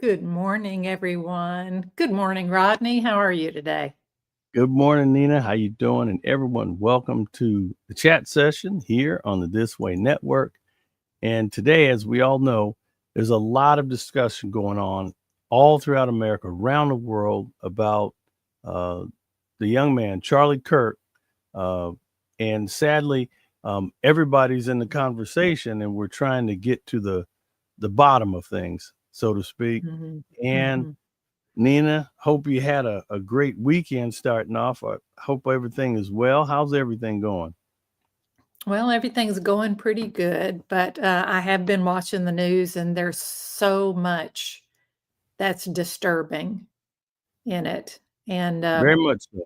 Good morning, everyone. Good morning, Rodney. How are you today? Good morning, Nina. How you doing? And everyone, welcome to the chat session here on the This Way Network. And today, as we all know, there's a lot of discussion going on all throughout America, around the world, about uh, the young man, Charlie Kirk. Uh, and sadly, everybody's in the conversation, and we're trying to get to the bottom of things, so to speak. Mhm, And mhm. Nina, hope you had a great weekend starting off. I hope everything is well. How's everything going? Well, everything's going pretty good, but I have been watching the news, and there's so much that's disturbing in it. And Very much so.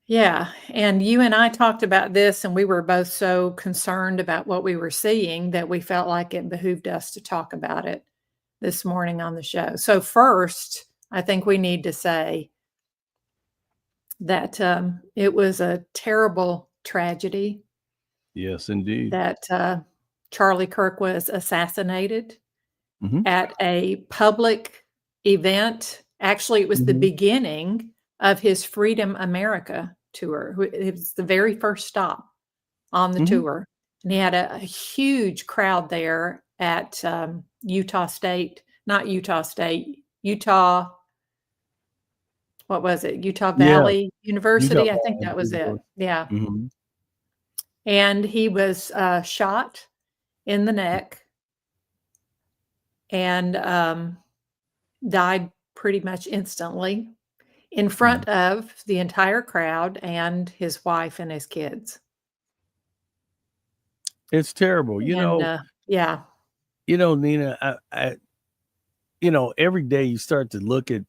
yeah, and you and I talked about this, and we were both so concerned about what we were seeing that we felt like it behooved us to talk about it this morning on the show. So, first, I think we need to say that it was a terrible tragedy Yes, indeed. that Charlie Kirk was assassinated Hmm. at a public event. Actually, it was the Hmm. beginning of his Freedom America tour. It was the very first stop on the Hmm. tour. And he had a huge crowd there at Utah State, not Utah State, Utah, what was it? Utah Yeah, Valley Utah University. I think Valley that was it. University. Yeah. Hmm. And he was shot in the neck and died pretty much instantly in Hmm. front of the entire crowd and his wife and his kids. It's terrible. And yeah. Nina, every day you start to look at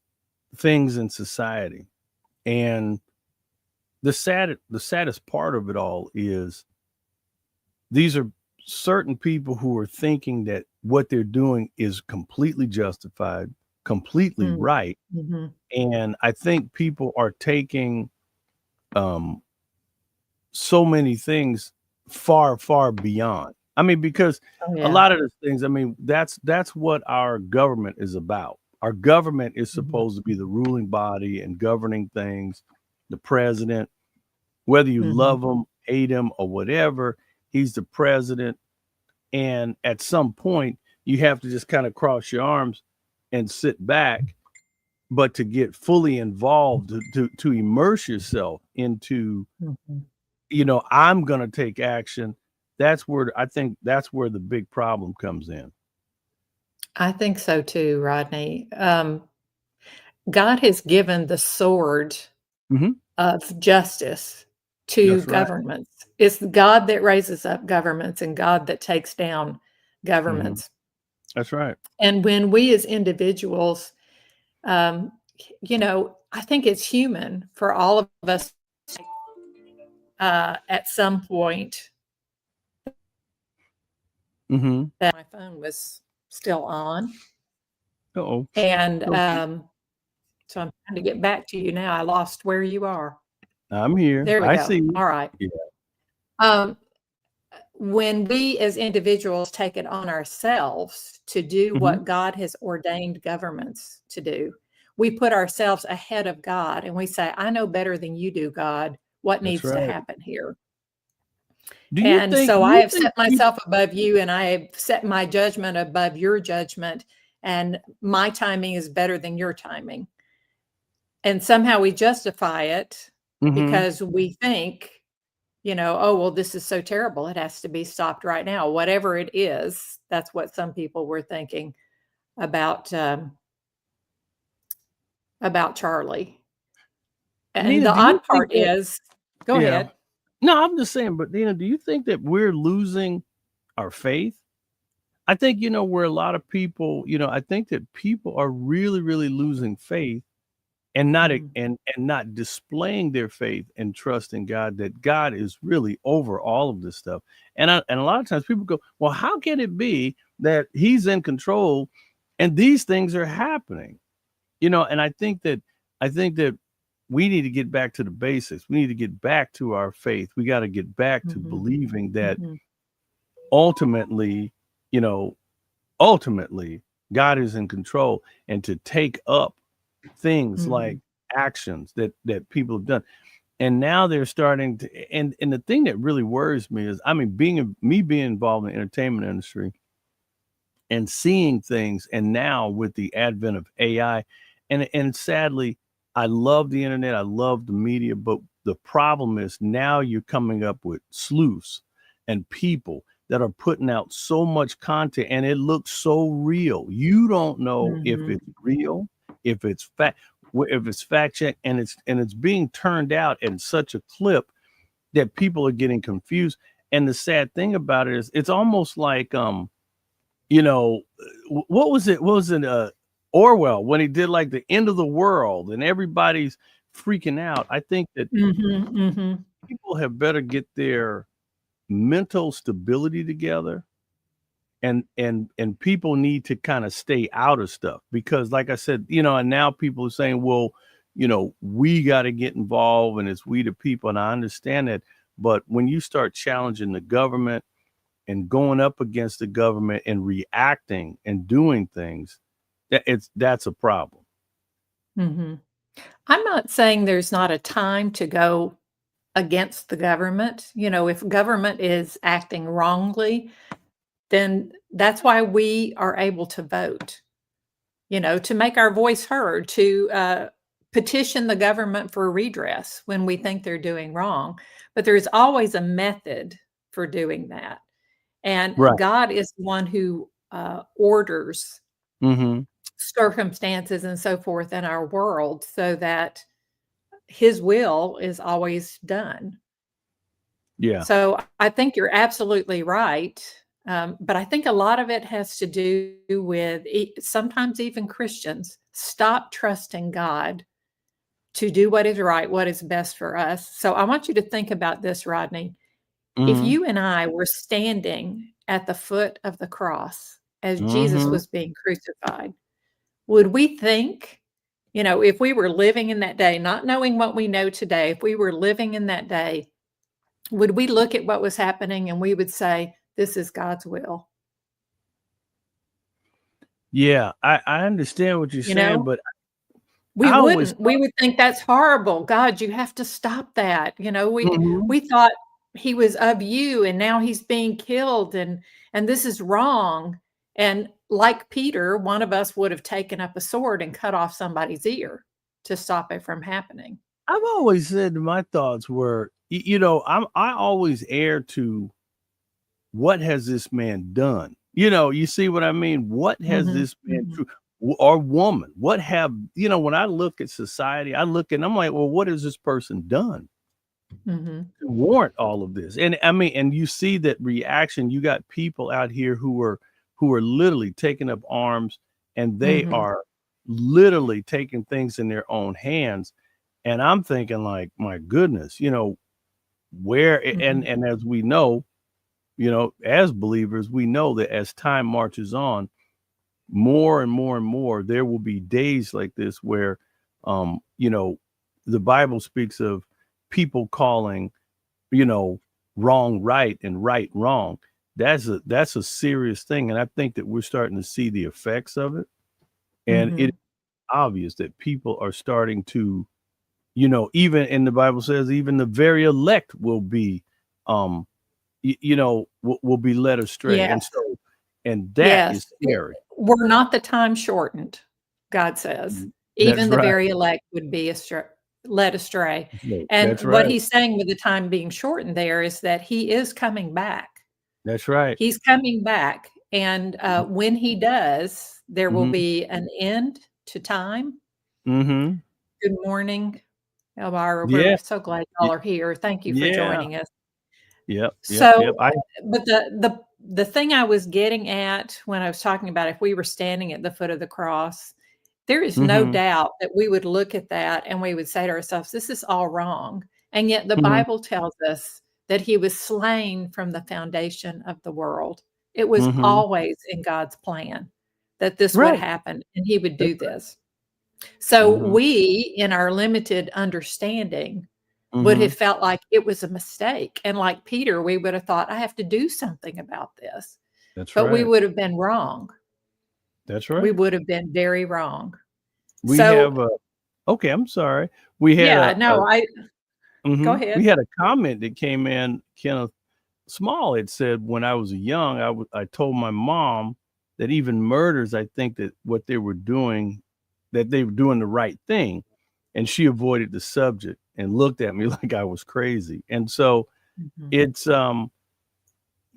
things in society, and the saddest part of it all is these are certain people who are thinking that what they're doing is completely justified, completely Mm, right. mhm. And I think people are taking um, so many things far, far beyond. I mean, because Oh, a yeah. lot of the things, I mean, that's what our government is about. Our government is Mhm, supposed to be the ruling body and governing things, the president, whether you mhm. love him, hate him, or whatever, he's the president. And at some point, you have to just kind of cross your arms and sit back. But to get fully involved, to immerse yourself into, Mhm. I'm going to take action. That's where I think that's where the big problem comes in. I think so too, Rodney. God has given the sword Hmm. of justice to That's right. governments. It's God that raises up governments and God that takes down Hmm. governments. That's right. And when we as individuals, um, I think it's human for all of us at some point Hmm. that my phone was still on. Oh, And okay. so I'm trying to get back to you now. I lost where you are. I'm here. There we I go. see you. All right. Yeah. Um, when we as individuals take it on ourselves to do Hmm. what God has ordained governments to do, we put ourselves ahead of God and we say, I know better than you do, God, what That's needs to right. happen here. Do you And think? so Do I you have think set people? myself above you and I have set my judgment above your judgment. And my timing is better than your timing. And somehow we justify it Hmm. because we think, oh, well, this is so terrible. It has to be stopped right now. Whatever it is, that's what some people were thinking about about Charlie. And Nina, the do you odd think part that? is, go Yeah. ahead. No, I'm just saying. But Nina, do you think that we're losing our faith? I think where a lot of people, I think that people are really, really losing faith and not Mm, and not displaying their faith and trust in God, that God is really over all of this stuff. And a lot of times people go, well, how can it be that He's in control and these things are happening? And I think that we need to get back to the basics. We need to get back to our faith. We got to get back to mhm, believing that mhm, ultimately, you know, ultimately, God is in control, and to take up things like Mhm. actions that people have done. And now they're starting to, and the thing that really worries me is, I mean, being involved in the entertainment industry and seeing things, and now with the advent of AI, and sadly, I love the internet, I love the media, but the problem is now you're coming up with sleuths and people that are putting out so much content, and it looks so real. You don't know if Mhm. it's real, if it's fact, if it's fact check, and it's being turned out in such a clip that people are getting confused. And the sad thing about it is, it's almost like you know, what was it? What was it? Orwell, when he did like the end of the world and everybody's freaking out. I think that Mhm. Mhm. people have better get their mental stability together, and people need to kind of stay out of stuff, because like I said, and now people are saying, well, we got to get involved, and it's we the people, and I understand that. But when you start challenging the government and going up against the government and reacting and doing things, that's a problem. Mhm. I'm not saying there's not a time to go against the government. If government is acting wrongly, then that's why we are able to vote, to make our voice heard, to petition the government for redress when we think they're doing wrong. But there's always a method for doing that. And Right. God is the one who orders Mm-hmm. circumstances and so forth in our world so that his will is always done. Yeah. So I think you're absolutely right. But I think a lot of it has to do with sometimes even Christians stop trusting God to do what is right, what is best for us. So I want you to think about this, Rodney. If Mm-hmm. you and I were standing at the foot of the cross as Jesus Mm-hmm. was being crucified, would we think, if we were living in that day, not knowing what we know today, if we were living in that day, would we look at what was happening and we would say, this is God's will? Yeah, I understand what you're You saying, know? but We I always wouldn't. We would think that's horrible. God, you have to stop that. We Mhm. we thought he was of you and now he's being killed and this is wrong. And like Peter, one of us would have taken up a sword and cut off somebody's ear to stop it from happening. I've always said my thoughts were, I always err to, what has this man done? You see what I mean? What has Mhm, this man mhm, true, or woman? What have, when I look at society, I look and I'm like, well, what has this person done mhm, to warrant all of this? And I mean, and you see that reaction. You got people out here who are literally taking up arms, and they mhm, are literally taking things in their own hands. And I'm thinking, like, my goodness, where, mhm, and as we know, as believers, we know that as time marches on, more and more and more, there will be days like this where, um, you know, the Bible speaks of people calling, you know, wrong right and right wrong. That's a serious thing. And I think that we're starting to see the effects of it. And it's mhm. obvious that people are starting to, even in the Bible says, even the very elect will be, um, will be led astray. And Yes, so, and that yes. is scary. Were not the time shortened, God says. That's Even the right. very elect would be led astray. And That's what right. he's saying with the time being shortened there is that he is coming back. That's right. He's coming back, and, when he does, there will Mhm. be an end to time. Mhm. Good morning, Elvira. Yeah. We're so glad Y y'all are here. Thank you for yeah. joining us. Yep, yep, So, yep. I but the thing I was getting at when I was talking about if we were standing at the foot of the cross, there is no Mhm. doubt that we would look at that and we would say to ourselves, "This is all wrong." And yet the Mhm. Bible tells us that he was slain from the foundation of the world. It was Mhm. always in God's plan that this would Right. happen and he would That's do right. this. So Mhm. we, in our limited understanding, would have Mhm. felt like it was a mistake, and like Peter, we would have thought, "I have to do something about this," That's but we right. would have been wrong. That's We right. would have been very wrong. We So, have a okay, I'm sorry. We had yeah, no, I go we ahead. had a comment that came in, Kenneth Small. It said, when I was young, I told my mom that even murders, I think that what they were doing, that they were doing the right thing. And she avoided the subject and looked at me like I was crazy. And so Mhm, it's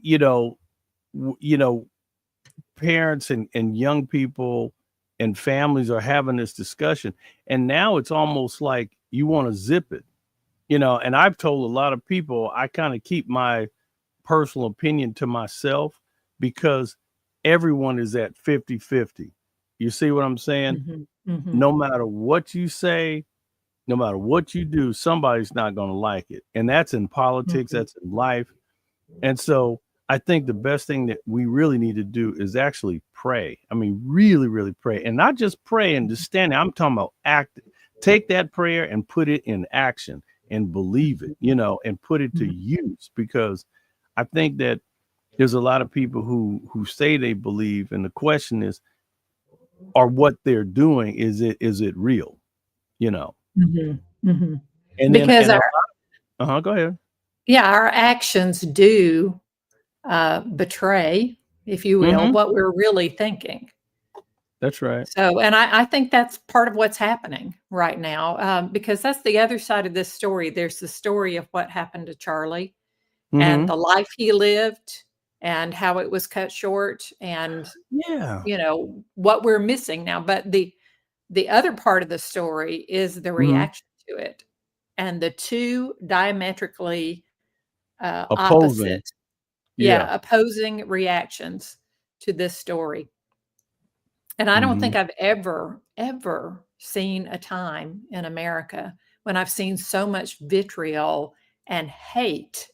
you know, you know, parents and young people and families are having this discussion. And now it's almost like you want to zip it, and I've told a lot of people I kind of keep my personal opinion to myself because everyone is at 50-50. You see what I'm saying? mhm, mhm, No matter what you say, no matter what you do, somebody's not going to like it. And that's in politics, mhm, that's in life. And so I think the best thing that we really need to do is actually pray. I mean, really, really pray. And not just pray and just stand there. I'm talking about act. Take that prayer and put it in action and believe it, mhm, and put it to mhm, use, because I think that there's a lot of people who say they believe, and the question is, are what they're doing, is it real? You know. mhm, mhm. And then Because and our go ahead. yeah, our actions do, betray, if you will, Mhm. what we're really thinking. That's right. So, and I think that's part of what's happening right now, because that's the other side of this story. There's the story of what happened to Charlie and Mhm. the life he lived and how it was cut short and, Yeah. what we're missing now. But the other part of the story is the Mhm. reaction to it and the two diametrically, Opposing. opposite, Yeah. yeah, opposing reactions to this story. And I don't think Mhm. I've ever seen a time in America when I've seen so much vitriol and hate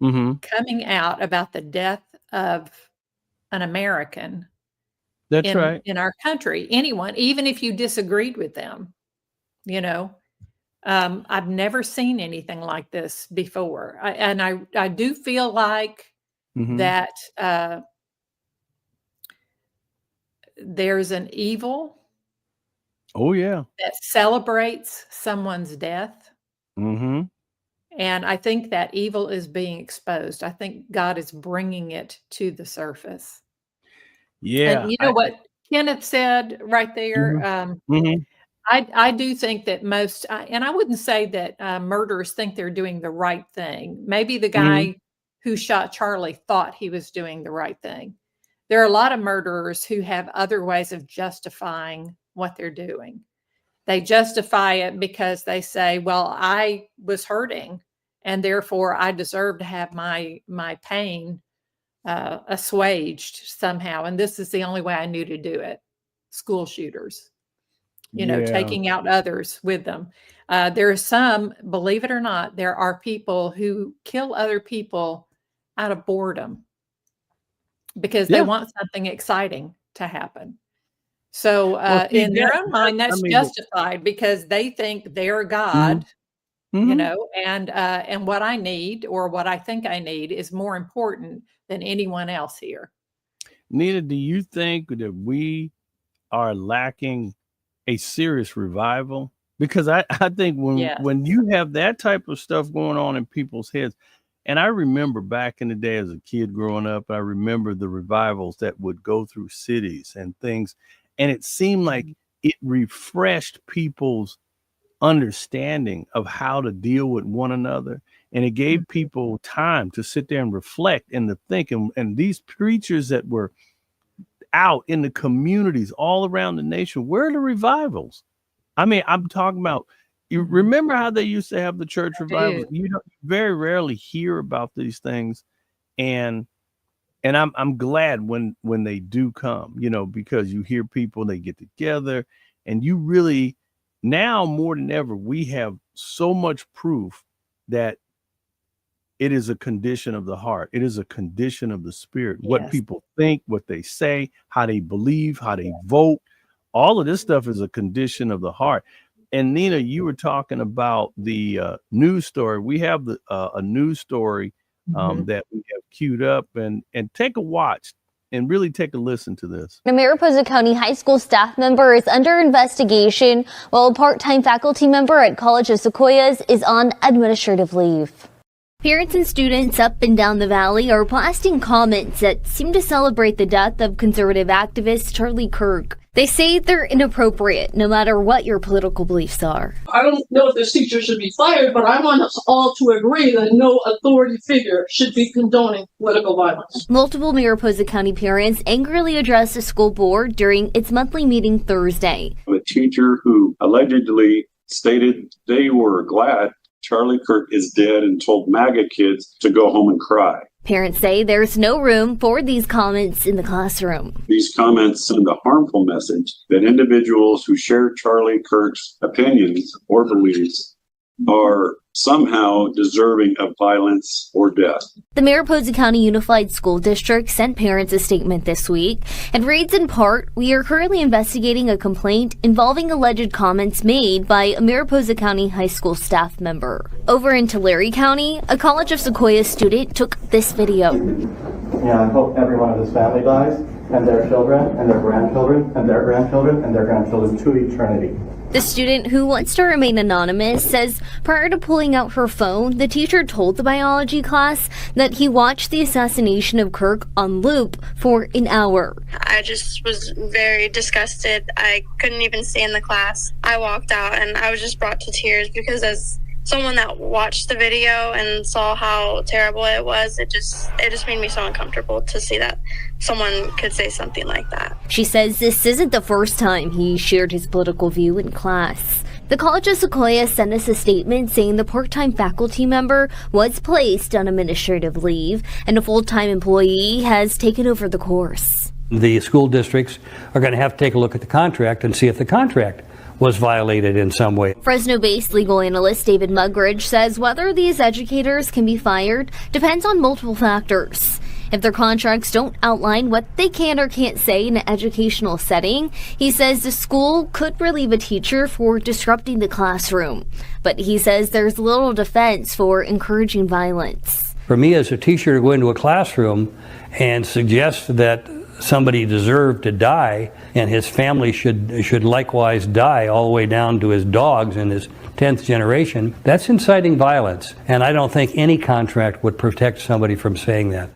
Mhm. coming out about the death of an American That's in right. our country. Anyone, even if you disagreed with them, you know? I've never seen anything like this before. I do feel like Mhm. that, there's an evil Oh, yeah. that celebrates someone's death. Mhm. And I think that evil is being exposed. I think God is bringing it to the surface. And Yeah. you know what Kenneth said right Mhm. there? Mhm. I do think that and I wouldn't say that murderers think they're doing the right thing. Maybe the Mhm. guy who shot Charlie thought he was doing the right thing. There are a lot of murderers who have other ways of justifying what they're doing. They justify it because they say, "Well, I was hurting, and therefore I deserve to have my pain assuaged somehow, and this is the only way I knew to do it." School shooters, Yeah. taking out others with them. There are some, believe it or not, there are people who kill other people out of boredom because they Yeah. want something exciting to happen. So, Well, see in their that own that mind, I that's mean, justified because they think they're mhm. God, Mhm. and what I need or what I think I need is more important than anyone else here. Nita, do you think that we are lacking a serious revival? Because I think when Yes. you have that type of stuff going on in people's heads, and I remember back in the day as a kid growing up, I remember the revivals that would go through cities and things, and it seemed like Mhm, it refreshed people's understanding of how to deal with one another, and it gave mhm, people time to sit there and reflect and to think, and these preachers that were out in the communities all around the nation, where are the revivals? I mean, I'm talking about, you mhm. remember how they used to have the church I do. revivals? You don't very rarely hear about these things, and I'm glad when they do come, because you hear people, they get together, and you really, now more than ever, we have so much proof that it is a condition of the heart. It is a condition of the spirit. What Yes. people think, what they say, how they believe, how they vote, all of this stuff is a condition of the heart. And Nina, you were talking about the news story. We have a news story Mhm. that we have queued up, and take a watch. and really take a listen to this. A Mariposa County High School staff member is under investigation, while a part-time faculty member at College of Sequoias is on administrative leave. Parents and students up and down the valley are blasting comments that seem to celebrate the death of conservative activist Charlie Kirk. They say they're inappropriate, no matter what your political beliefs are. I don't know if this teacher should be fired, but I want us all to agree that no authority figure should be condoning political violence. Multiple Mariposa County parents angrily addressed the school board during its monthly meeting Thursday. A teacher who allegedly stated they were glad Charlie Kirk is dead and told MAGA kids to go home and cry. Parents say there's no room for these comments in the classroom. These comments send a harmful message that individuals who share Charlie Kirk's opinions or beliefs are somehow deserving of violence or death. The Mariposa County Unified School District sent parents a statement this week and reads in part, "We are currently investigating a complaint involving alleged comments made by a Mariposa County high school staff member." Over in Tulare County, a College of Sequoias student took this video. Yeah, I hope every one of his family dies, and their children, and their grandchildren, and their grandchildren, and their grandchildren to eternity. The student, who wants to remain anonymous, says prior to pulling out her phone, the teacher told the biology class that he watched the assassination of Kirk on loop for an hour. I just was very disgusted. I couldn't even stay in the class. I walked out and I was just brought to tears because as someone that watched the video and saw how terrible it was, it just made me so uncomfortable to see that someone could say something like that. She says this isn't the first time he shared his political view in class. The College of Sequoia sent us a statement saying the part-time faculty member was placed on administrative leave and a full-time employee has taken over the course. The school districts are going to have to take a look at the contract and see if the contract was violated in some way. Fresno-based legal analyst David Mugridge says whether these educators can be fired depends on multiple factors. If their contracts don't outline what they can or can't say in an educational setting, he says the school could relieve a teacher for disrupting the classroom. But he says there's little defense for encouraging violence. For me as a teacher to go into a classroom and suggest that somebody deserved to die and his family should likewise die all the way down to his dogs in his 10th generation, that's inciting violence. And I don't think any contract would protect somebody from saying that.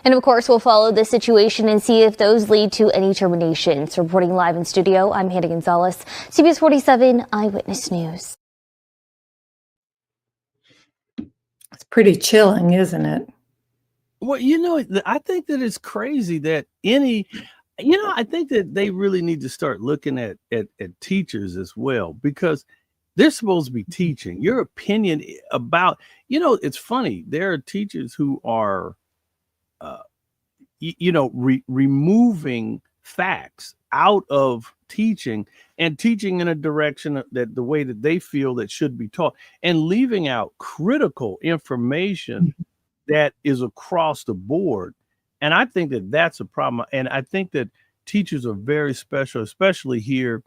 And of course, we'll follow this situation and see if those lead to any terminations. Reporting live in studio, I'm Hannah Gonzalez, CBS 47 Eyewitness News. It's pretty chilling, isn't it? Well, I think that it's crazy that I think that they really need to start looking at teachers as well, because they're supposed to be teaching. Your opinion about, it's funny. There are teachers who are, removing facts out of teaching and teaching in a direction that the way that they feel that should be taught, and leaving out critical information that is across the board. And I think that that's a problem. And I think that teachers are very special, especially here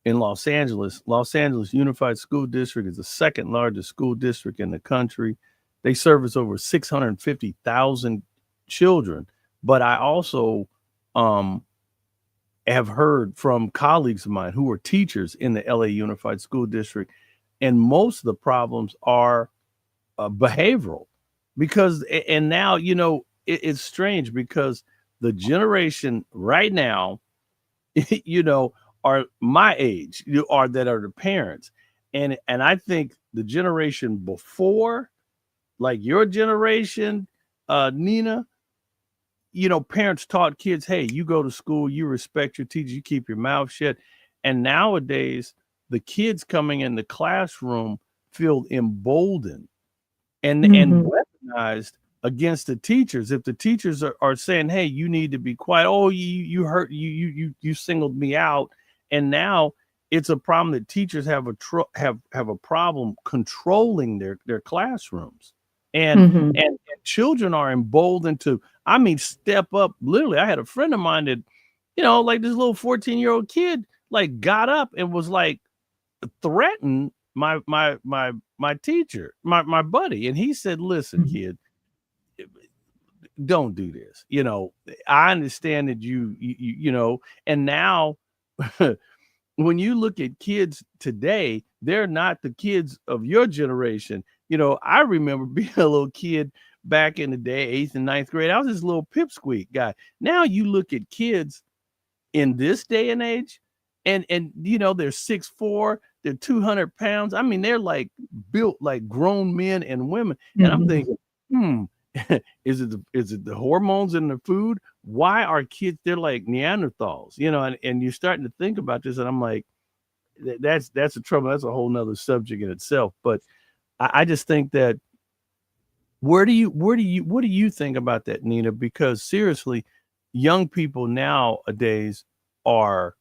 in Los Angeles. Los Angeles Unified School District is the second largest school district in the country. They service over 650,000 children. But I also have heard from colleagues of mine who are teachers in the LA Unified School District, and most of the problems are behavioral. Because, and now, it's strange because the generation right now, are my age, that are the parents. And I think the generation before, like your generation, Nina, parents taught kids, hey, you go to school, you respect your teacher, you keep your mouth shut. And nowadays, the kids coming in the classroom feel emboldened and weaponized against the teachers. If the teachers are saying, hey, you need to be quiet. Oh, you hurt, you singled me out. And now it's a problem that teachers have a problem controlling their classrooms. And children are emboldened to, step up. Literally, I had a friend of mine that, like this little 14-year-old kid, like got up and was like threatened my teacher, my buddy. And he said, listen, kid, don't do this. You know, I understand that you know, and now when you look at kids today, they're not the kids of your generation. You know, I remember being a little kid back in the day, 8th and 9th grade. I was this little pipsqueak guy. Now you look at kids in this day and age, and you know, they're 6'4", they're 200 pounds. I mean, they're like built like grown men and women. And I'm thinking, is it the hormones in the food? Why are kids, they're like Neanderthals, you know, and you're starting to think about this, and I'm like, that's a trouble. That's a whole nother subject in itself. But I just think that what do you think about that, Nina? Because seriously, young people nowadays are,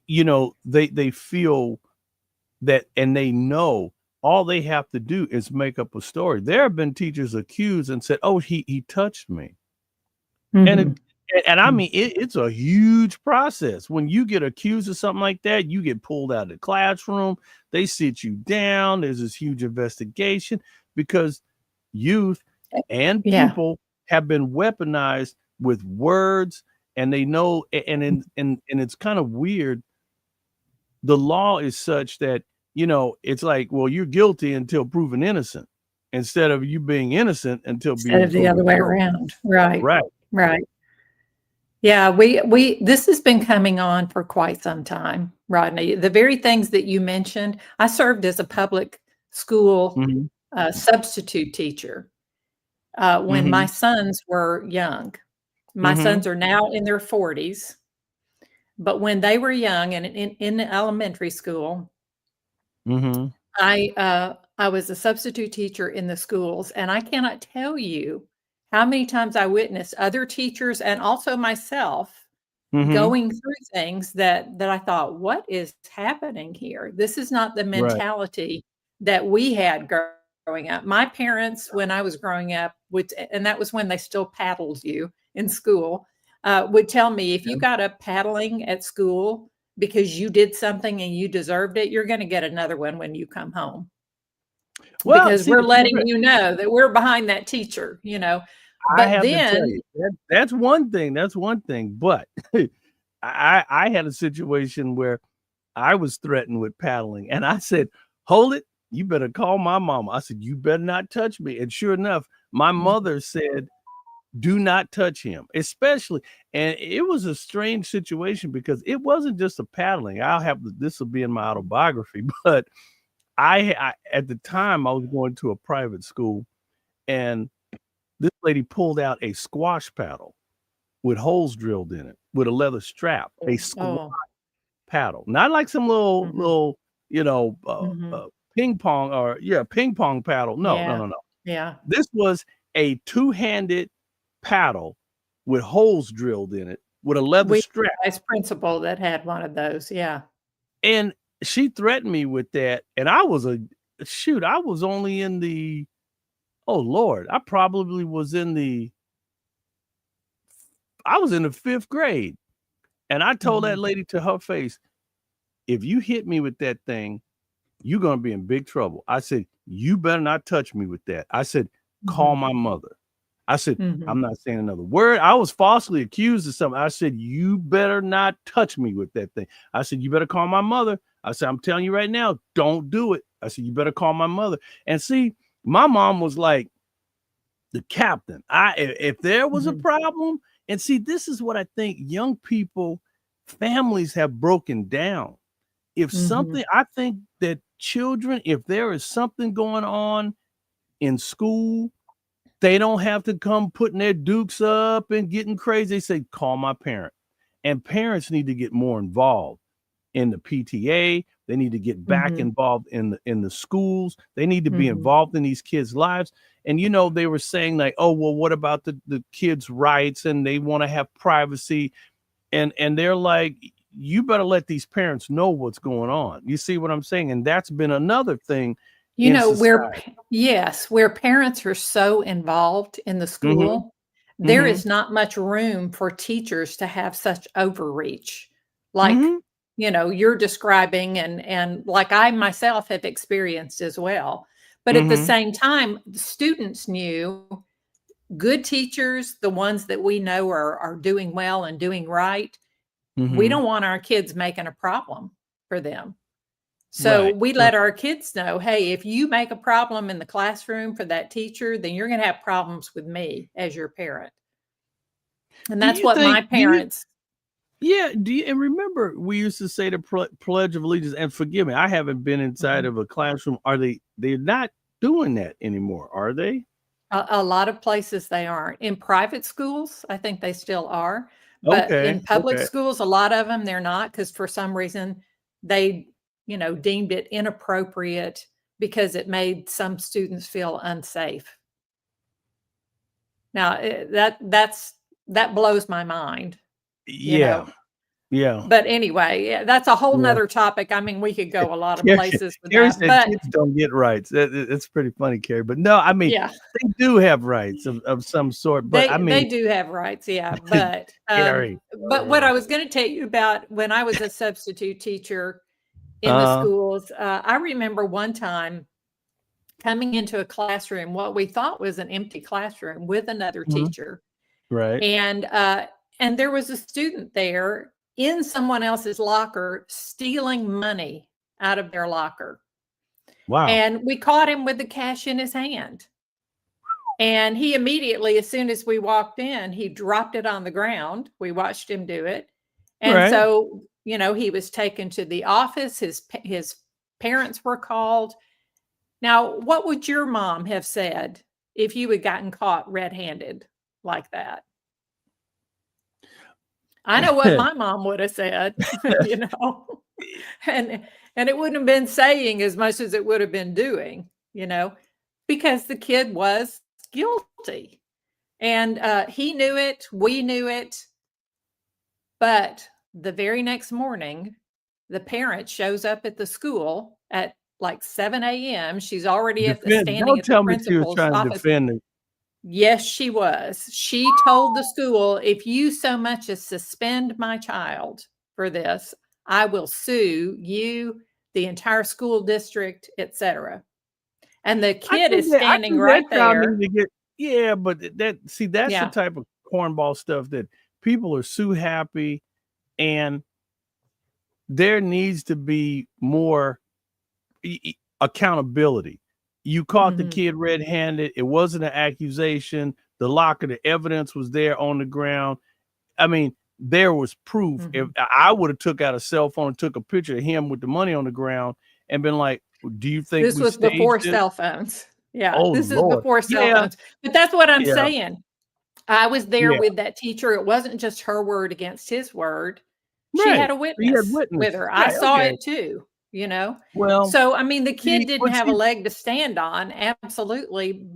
you know, they feel that, and they know all they have to do is make up a story. There have been teachers accused and said, "Oh, he touched me," and I mean, it's a huge process. When you get accused of something like that, you get pulled out of the classroom. They sit you down. There's this huge investigation because youth and people have been weaponized with words, and they know, and it's kind of weird. The law is such that, you know, it's like, well, you're guilty until proven innocent, instead of you being innocent until Instead being of the other way guilty. around. Right. Right. Right. Yeah, this has been coming on for quite some time, Rodney. The very things that you mentioned, I served as a public school substitute teacher when my sons were young. My sons are now in their 40s, but when they were young and in elementary school, I was a substitute teacher in the schools, and I cannot tell you how many times I witnessed other teachers and also myself going through things that I thought, what is happening here? This is not the Right. mentality that we had growing up. My parents, when I was growing up, and that was when they still paddled you in school, would tell me, if you got up paddling at school because you did something and you deserved it, you're going to get another one when you come home. Well, because see, we're letting you know that we're behind that teacher, you know. I But have to tell then, you, that's one thing. That's one thing. But I had a situation where I was threatened with paddling, and I said, "Hold it! You better call my mama." I said, "You better not touch me." And sure enough, my mother said, "Do not touch him," especially. And it was a strange situation because it wasn't just a paddling. This will be in my autobiography, but I at the time I was going to a private school, and this lady pulled out a squash paddle with holes drilled in it with a leather strap, a squash paddle, not like some little, you know, ping pong ping pong paddle. No. Yeah. This was a two-handed paddle with holes drilled in it with a leather We strap. vice principal that had one of those. Yeah. And she threatened me with that. And I was only in the, oh Lord, I was in the 5th grade. And I told that lady to her face, if you hit me with that thing, you're going to be in big trouble. I said, you better not touch me with that. I said, call my mother. I said, I'm not saying another word. I was falsely accused of something. I said, you better not touch me with that thing. I said, you better call my mother. I said, I'm telling you right now, don't do it. I said, you better call my mother. And see, my mom was like the captain. If there was a problem, and see, this is what I think young people, families have broken down. If something, I think that children, if there is something going on in school, they don't have to come putting their dukes up and getting crazy. They say, call my parent. And parents need to get more involved in the PTA. They need to get back involved in the schools. They need to be involved in these kids' lives. And, you know, they were saying like, oh, well, what about the kids' rights? And they want to have privacy. And they're like, you better let these parents know what's going on. You see what I'm saying? And that's been another thing. You know, where parents are so involved in the school, there is not much room for teachers to have such overreach. Like, you know, you're describing and like I myself have experienced as well. But at the same time, the students knew good teachers, the ones that we know are doing well and doing right, we Mhm. don't want our kids making a problem for them. So Right. we let our kids know, hey, if you make a problem in the classroom for that teacher, then you're going to have problems with me as your parent. And Do that's you what think my do you parents. Yeah, do you and remember we used to say the Pledge of Allegiance, and forgive me, I haven't been inside Mhm. of a classroom. They're not doing that anymore, are they? A lot of places they aren't. In private schools, I think they still are, but Okay, in public okay. schools, a lot of them they're not because for some reason they, deemed it inappropriate because it made some students feel unsafe. Now, that blows my mind, you Yeah, know? yeah, But anyway, yeah, that's a whole yeah. 'nother topic. I mean, we could go a lot of Carrie places with Carrie that, said but kids don't get rights. It's pretty funny, Carrie, but no, I mean, yeah. they do have rights of some sort, but I They mean, do have rights, yeah, Carrie. but what I was gonna tell you about when I was a substitute teacher in the Uh, schools, I remember one time coming into a classroom, what we thought was an empty classroom with another mhm, teacher, right. and, and there was a student there in someone else's locker stealing money out of their locker, Wow. and we caught him with the cash in his hand. And he immediately, as soon as we walked in, he dropped it on the ground. We watched him do it. And Right. so, he was taken to the office. His parents were called. Now, what would your mom have said if you had gotten caught red-handed like that? I know what my mom would have said, you know. And and it wouldn't have been saying as much as it would have been doing, because the kid was guilty. And, he knew it, we knew it, but the very next morning, the parent shows up at the school at, like, 7 a.m. She's already standing Don't at the tell me she was principal's trying to office. defend it. Yes, she was. She told the school, "If you so much as suspend my child for this, I will sue you, the entire school district, etcetera." And the kid is I standing think that right child needs there. to get yeah, but that's the Yeah. type of cornball stuff that people are so happy, and there needs to be more accountability. You caught the Mhm. kid red-handed. It wasn't an accusation. The locker, the evidence was there on the ground. I mean, there was proof. If Mhm. I would have took out a cell phone and took a picture of him with the money on the ground and been like, "Do you think This we was staged before this?" cell phones. Yeah, Oh this is Lord. before cell Yeah, phones. But that's what I'm yeah, saying. I was there yeah. with that teacher. It wasn't just her word against his word. She had Right. a So you had witness with witnesses. her. I Right. saw Okay. it too. Well, So, I mean, the kid see, didn't but have a see, leg to stand on, absolutely.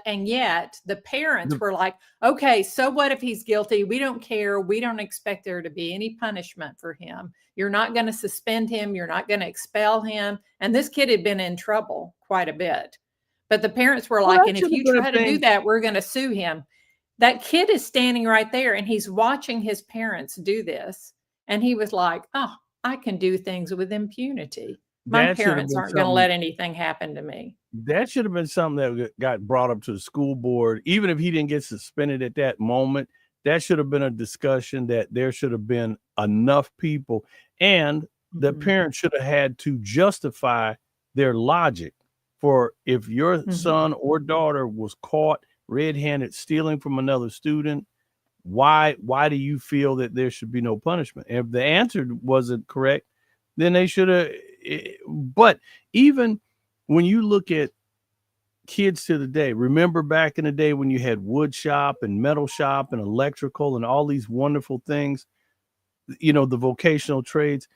And yet the parents the were like, okay, so what if he's guilty? We don't care. We don't expect there to be any punishment for him. You're not going to suspend him. You're not going to expel him. And this kid had been in trouble quite a bit. But the parents were well, like, that and if should have you been a try to do thing. that, we're going to sue him. That kid is standing right there and he's watching his parents do this. And he was like, oh, I can do things with impunity. My That should have parents been aren't going to something let anything happen to me. that should have been something that got brought up to the school board. Even if he didn't get suspended at that moment, that should have been a discussion that there should have been enough people, and the Mhm. parents should have had to justify their logic for if your Mhm. son or daughter was caught red-handed stealing from another student, why do you feel that there should be no punishment? And if the answer wasn't correct, then they should have. But even when you look at kids to the day, remember back in the day when you had wood shop and metal shop and electrical and all these wonderful things, the vocational trades,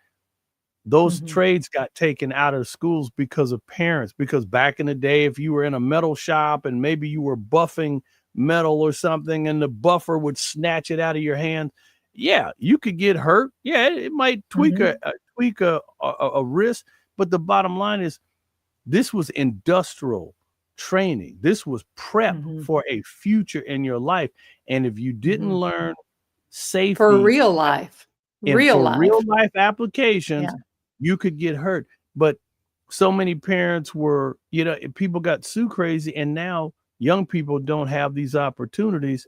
those Mhm. trades got taken out of schools because of parents. Because back in the day, if you were in a metal shop and maybe you were buffing metal or something and the buffer would snatch it out of your hand, yeah, you could get hurt. Yeah, it might tweak Mhm. a wrist, but the bottom line is this was industrial training. This was prep Mhm. for a future in your life. And if you didn't Mhm. learn For safety real life. and Real for real life. life applications, Yeah. you could get hurt. But so many parents were, people got so crazy. And now young people don't have these opportunities,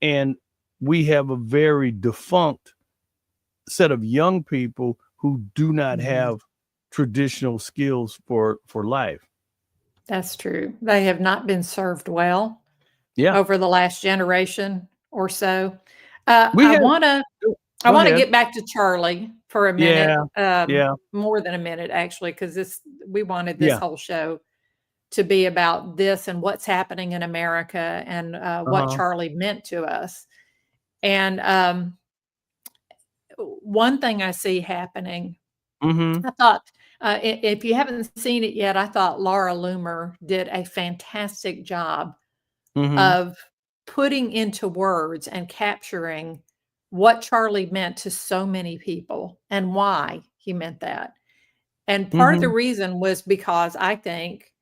and we have a very defunct set of young people who do not have traditional skills for life. That's true. They have not been served well Yeah. over the last generation or so. We I have wanna Go ahead. get back to Charlie for a minute, Yeah. Yeah. more than a minute actually, because we wanted this Yeah. whole show to be about this and what's happening in America and what Uh-huh. Charlie meant to us. And one thing I see happening, Mm-hmm. I thought, if you haven't seen it yet, I thought Laura Loomer did a fantastic job Mm-hmm. of putting into words and capturing what Charlie meant to so many people and why he meant that. And part of the Mm-hmm. reason was because I think,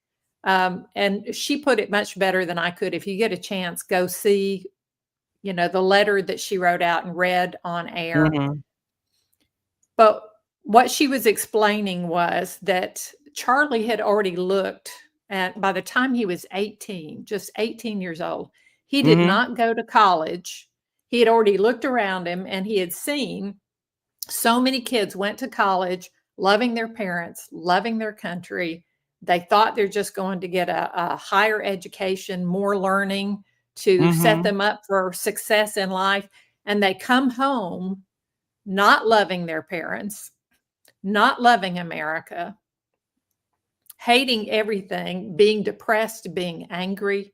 and she put it much better than I could. If you get a chance, go see, the letter that she wrote out and read on air. Mm-hmm. But what she was explaining was that Charlie had already looked at, by the time he was 18, just 18 years old, he did Mm-hmm. not go to college. He had already looked around him and he had seen so many kids went to college, loving their parents, loving their country. They thought they're just going to get a higher education, more learning to set Mm-hmm. them up for success in life. And they come home not loving their parents, not loving America, hating everything, being depressed, being angry,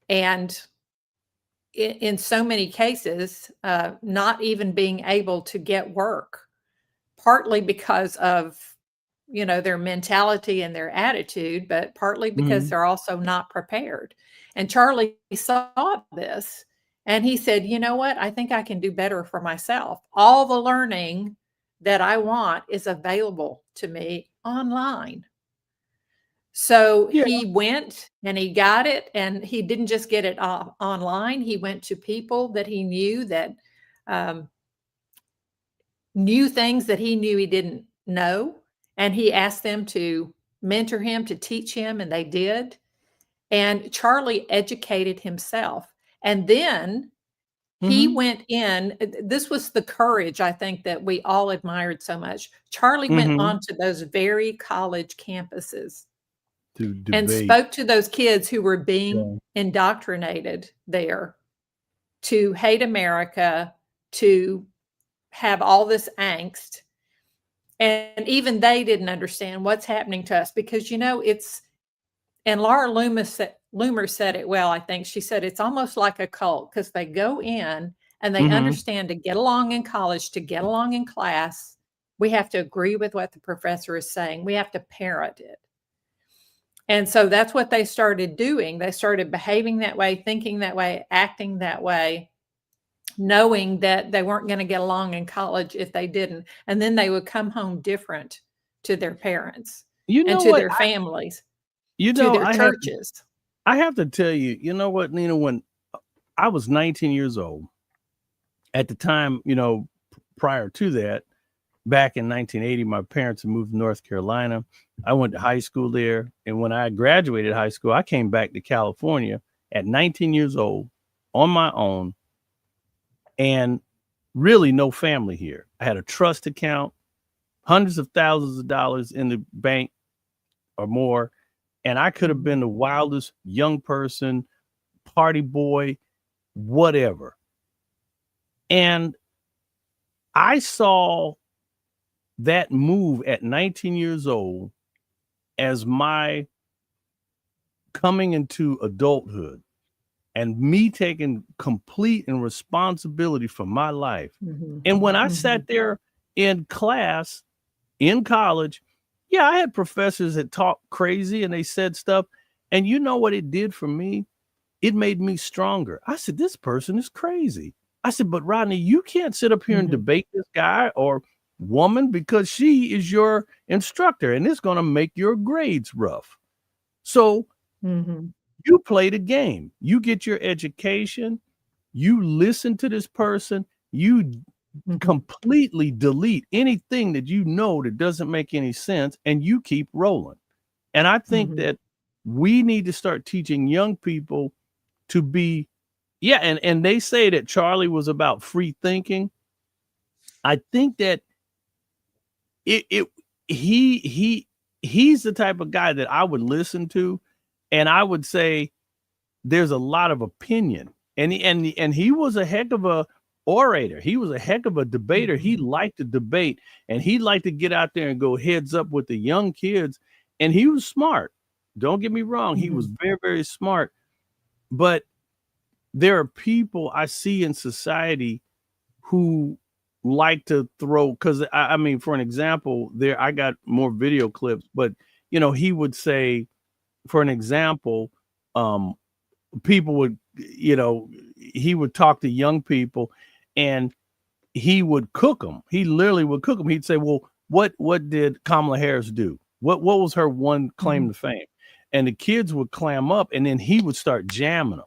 and in so many cases, not even being able to get work, partly because of their mentality and their attitude, but partly because Mm-hmm. they're also not prepared. And Charlie saw this and he said, you know what? I think I can do better for myself. All the learning that I want is available to me online. So Yeah. he went and he got it, and he didn't just get it online. He went to people that he knew that um, knew things that he knew he didn't know, and he asked them to mentor him, to teach him, and they did. And Charlie educated himself. And then he Mm-hmm. went in. This was the courage, I think, that we all admired so much. Charlie went Mm-hmm. onto those very college campuses To and debate. spoke to those kids who were being Yeah. indoctrinated there to hate America, to have all this angst. And even they didn't understand what's happening to us because, and Laura Loomer said it well, I think. She said it's almost like a cult because they go in and they Mm-hmm. understand to get along in college, to get along in class, we have to agree with what the professor is saying. We have to parrot it. And so that's what they started doing. They started behaving that way, thinking that way, acting that way, knowing that they weren't going to get along in college if they didn't. And then they would come home different to their parents You and know to what? their families, You to know, their churches. I have to tell you, you know what, Nina, when I was 19 years old, at the time, prior to that, back in 1980, my parents had moved to North Carolina. I went to high school there. And when I graduated high school, I came back to California at 19 years old on my own and really no family here. I had a trust account, hundreds of thousands of dollars in the bank or more. And I could have been the wildest young person, party boy, whatever. And I saw that move at 19 years old as my coming into adulthood and me taking complete and responsibility for my life. And when I sat there in class in college, yeah, I had professors that talked crazy and they said stuff. And you know what it did for me? It made me stronger. I said, this person is crazy. I said, but Rodney, you can't sit up here and debate this guy or woman because she is your instructor and it's going to make your grades rough. So you play the game. You get your education. You listen to this person. You completely delete anything that you know that doesn't make any sense and you keep rolling. And I think that we need to start teaching young people to be, yeah. And they say that Charlie was about free thinking. I think that it he's the type of guy that I would listen to, and I would say there's a lot of opinion, and he was a heck of a orator. He was a heck of a debater. He liked to debate, and he liked to get out there and go heads up with the young kids. And he was smart. Don't get me wrong. He was very, very smart. But there are people I see in society who like to throw, because I mean, for an example, there I got more video clips, but he would say, for an example, people would, he would talk to young people and he would cook them. He literally would cook them. He'd say, well, what did Kamala Harris do? What was her one claim to fame? And the kids would clam up, and then he would start jamming them.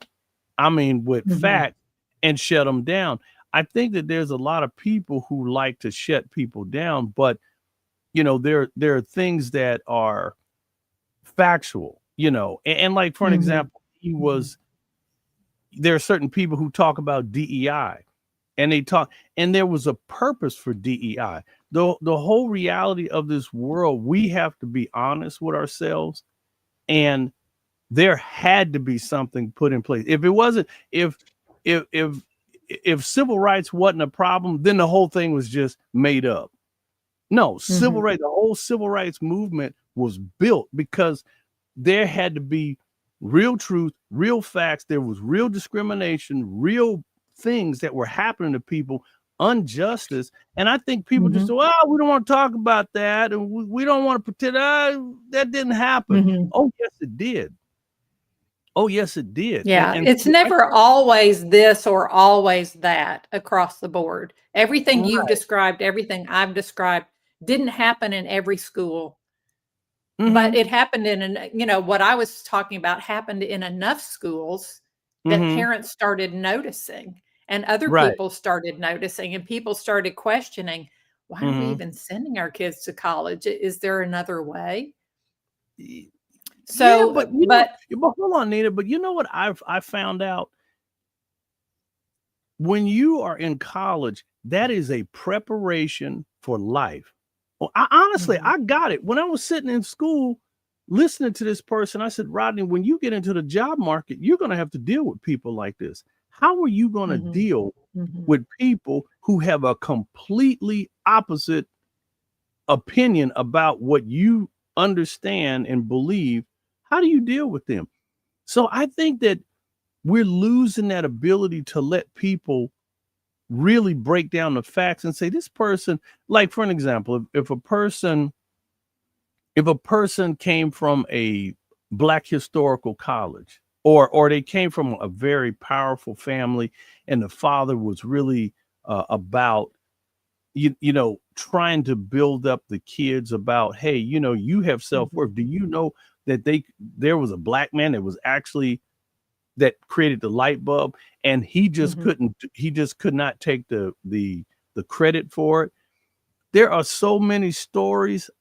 I mean, with facts, and shut them down. I think that there's a lot of people who like to shut people down, but there are things that are factual, and like, for an example, there are certain people who talk about DEI, and there was a purpose for DEI. The whole reality of this world, we have to be honest with ourselves, and there had to be something put in place. If it wasn't, if civil rights wasn't a problem, then the whole thing was just made up. No, civil rights, the whole civil rights movement was built because there had to be real truth, real facts. There was real discrimination, real things that were happening to people, injustice. And I think people just say, well, we don't want to talk about that. And we don't want to pretend that didn't happen. Oh, yes, it did. Oh, yes, it did. Yeah, and it's never always this or always that across the board. Everything you've described, everything I've described didn't happen in every school. But it happened what I was talking about happened in enough schools that parents started noticing, and other people started noticing, and people started questioning, why are we even sending our kids to college? Is there another way? So, but hold on, Nina. But you know what I found out? When you are in college, that is a preparation for life. Well, honestly, I got it. When I was sitting in school listening to this person, I said, Rodney, when you get into the job market, you're going to have to deal with people like this. How are you going to deal with people who have a completely opposite opinion about what you understand and believe? How do you deal with them? So I think that we're losing that ability to let people really break down the facts and say, this person, like, for an example, if a person came from a Black historical college, or they came from a very powerful family, and the father was really about trying to build up the kids about, hey, you have self-worth. Do you know that there was a Black man that was actually that created the light bulb, and he just could not take the credit for it. There are so many stories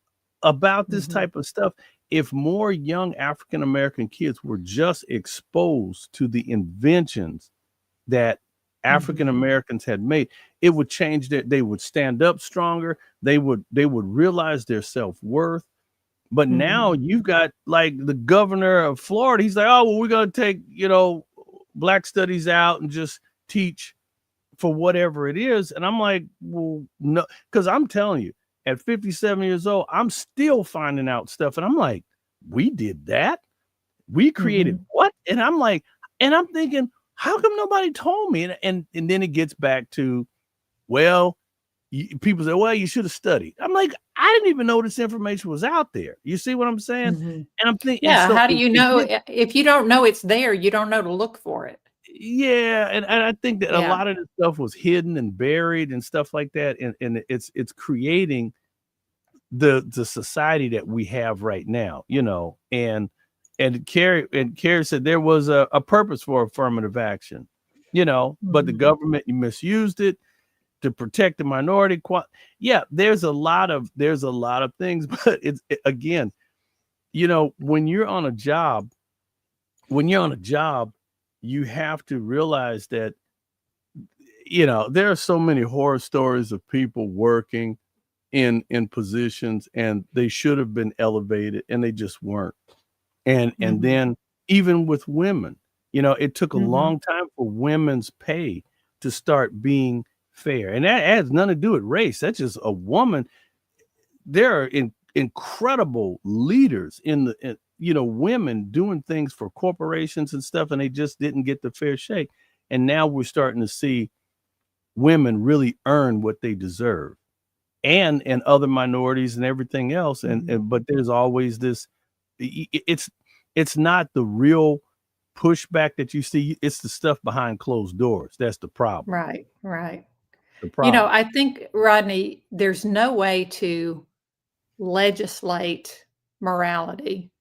about this type of stuff. If more young African American kids were just exposed to the inventions that African Americans had made, it would change they would stand up stronger. They would realize their self-worth. But now you've got, like, the governor of Florida. He's like, oh, well, we're going to take, Black studies out and just teach for whatever it is. And I'm like, well, no, because I'm telling you, at 57 years old, I'm still finding out stuff. And I'm like, we did that? We created what? And I'm like, and I'm thinking, how come nobody told me? And then it gets back to, well, people say, well, you should have studied. I'm like, I didn't even know this information was out there. You see what I'm saying? And I'm thinking, yeah, so how do you know? If you don't know it's there, you don't know to look for it. Yeah, and I think that a lot of this stuff was hidden and buried and stuff like that, and it's creating the society that we have right now, and Carrie said there was a purpose for affirmative action, but the government misused it to protect the minority. There's a lot of things, but again, when you're on a job, you have to realize that, there are so many horror stories of people working in positions and they should have been elevated and they just weren't. And then even with women, it took a long time for women's pay to start being fair. And that has nothing to do with race. That's just a woman. There are incredible leaders women doing things for corporations and stuff, and they just didn't get the fair shake. And now we're starting to see women really earn what they deserve, and other minorities and everything else. But there's always this, it's not the real pushback that you see. It's the stuff behind closed doors. That's the problem. Right. The problem. I think, Rodney, there's no way to legislate morality.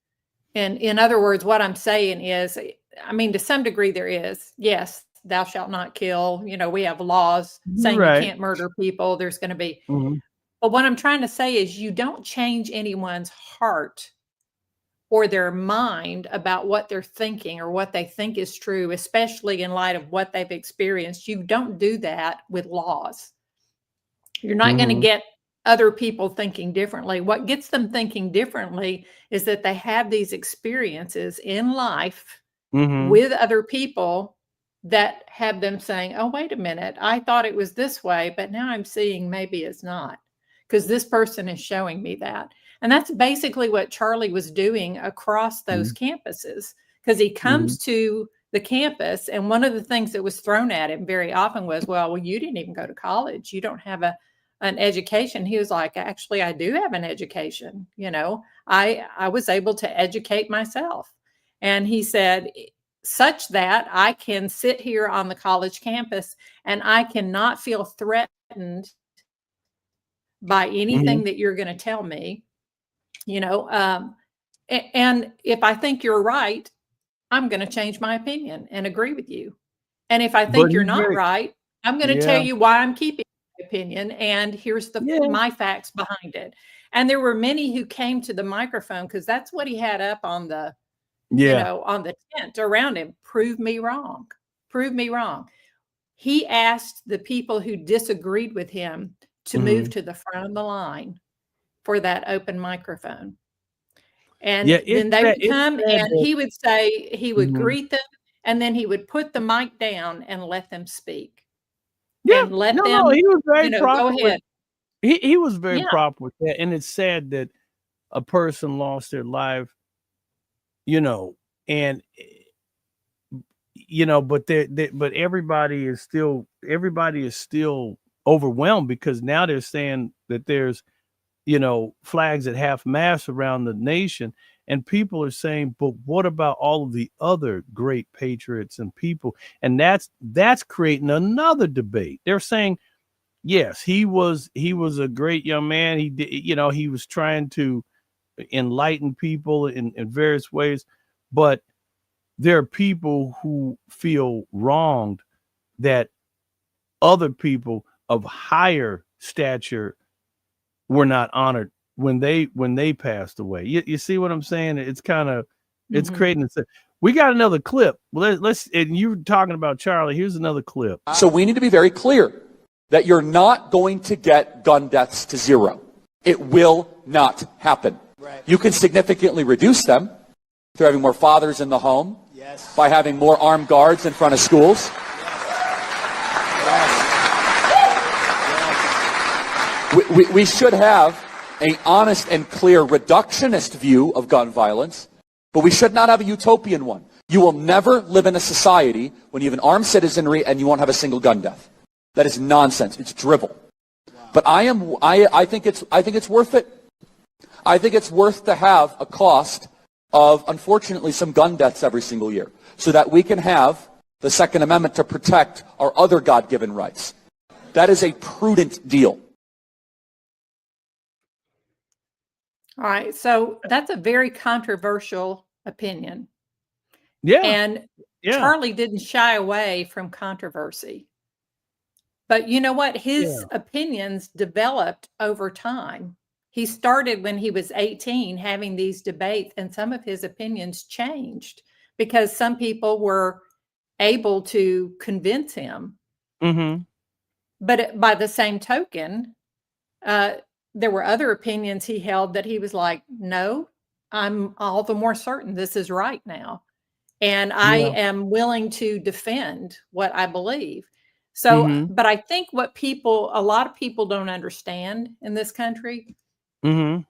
And in other words, what I'm saying is, to some degree there is. Yes, thou shalt not kill. We have laws saying Right. you can't murder people. There's going to be. Mhm. But what I'm trying to say is you don't change anyone's heart or their mind about what they're thinking or what they think is true, especially in light of what they've experienced. You don't do that with laws. You're not going to get other people thinking differently. What gets them thinking differently is that they have these experiences in life with other people that have them saying, oh, wait a minute, I thought it was this way, but now I'm seeing maybe it's not, because this person is showing me that. And that's basically what Charlie was doing across those campuses, because he comes to the campus, and one of the things that was thrown at him very often was, well, you didn't even go to college. You don't have an education. He was like, actually, I do have an education. I was able to educate myself. And he said, such that I can sit here on the college campus and I cannot feel threatened by anything that you're going to tell me, and if I think you're right, I'm going to change my opinion and agree with you. And if I think you're not right, I'm going to tell you why I'm keeping my opinion. And here's my facts behind it. And there were many who came to the microphone because that's what he had up on the, on the tent around him. Prove me wrong. Prove me wrong. He asked the people who disagreed with him to move to the front of the line for that open microphone. And then they would come and he would say, he would greet them, and then he would put the mic down and let them speak. Yeah. And let them, he was very proper. go ahead. He was very proper with that. And it's sad that a person lost their life, and but everybody is still overwhelmed, because now they're saying that there's flags at half mast around the nation, and people are saying, but what about all of the other great patriots and people? And that's creating another debate. They're saying, yes, he was a great young man. He did, he was trying to enlighten people in various ways, but there are people who feel wronged that other people of higher stature were not honored when they passed away. You see what I'm saying? It's kind of it's creating. We got another clip. Well, let's. And you were talking about Charlie. Here's another clip. So we need to be very clear that you're not going to get gun deaths to zero. It will not happen. Right. You can significantly reduce them through having more fathers in the home, by having more armed guards in front of schools. We should have an honest and clear reductionist view of gun violence, but we should not have a utopian one. You will never live in a society when you have an armed citizenry and you won't have a single gun death. That is nonsense. It's drivel. Wow. But I think it's worth it. I think it's worth to have a cost of, unfortunately, some gun deaths every single year, so that we can have the Second Amendment to protect our other God-given rights. That is a prudent deal. All right, so that's a very controversial opinion. Yeah. And Charlie didn't shy away from controversy. But you know what? His opinions developed over time. he started when he was 18 having these debates, and some of his opinions changed because some people were able to convince him. Mm-hmm. But by the same token, there were other opinions he held that he was like, no, I'm all the more certain this is right now. And I am willing to defend what I believe. So, Mm-hmm. but I think what a lot of people don't understand in this country, Mm-hmm.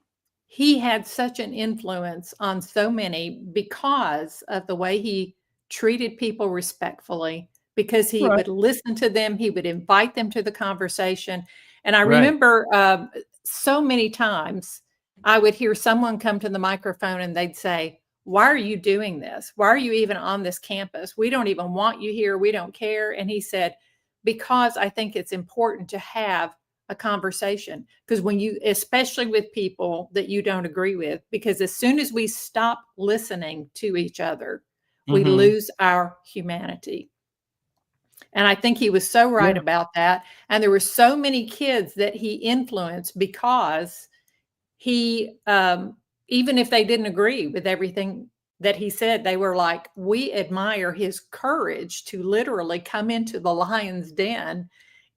he had such an influence on so many because of the way he treated people respectfully, because he Right. would listen to them, he would invite them to the conversation. And I Right. remember so many times I would hear someone come to the microphone and they'd say, why are you doing this? Why are you even on this campus? We don't even want you here. We don't care. And he said, because I think it's important to have a conversation, because when you, especially with people that you don't agree with, because as soon as we stop listening to each other, we Mm-hmm. lose our humanity. And I think he was so right about that. And there were so many kids that he influenced because he, even if they didn't agree with everything that he said, they were like, we admire his courage to literally come into the lion's den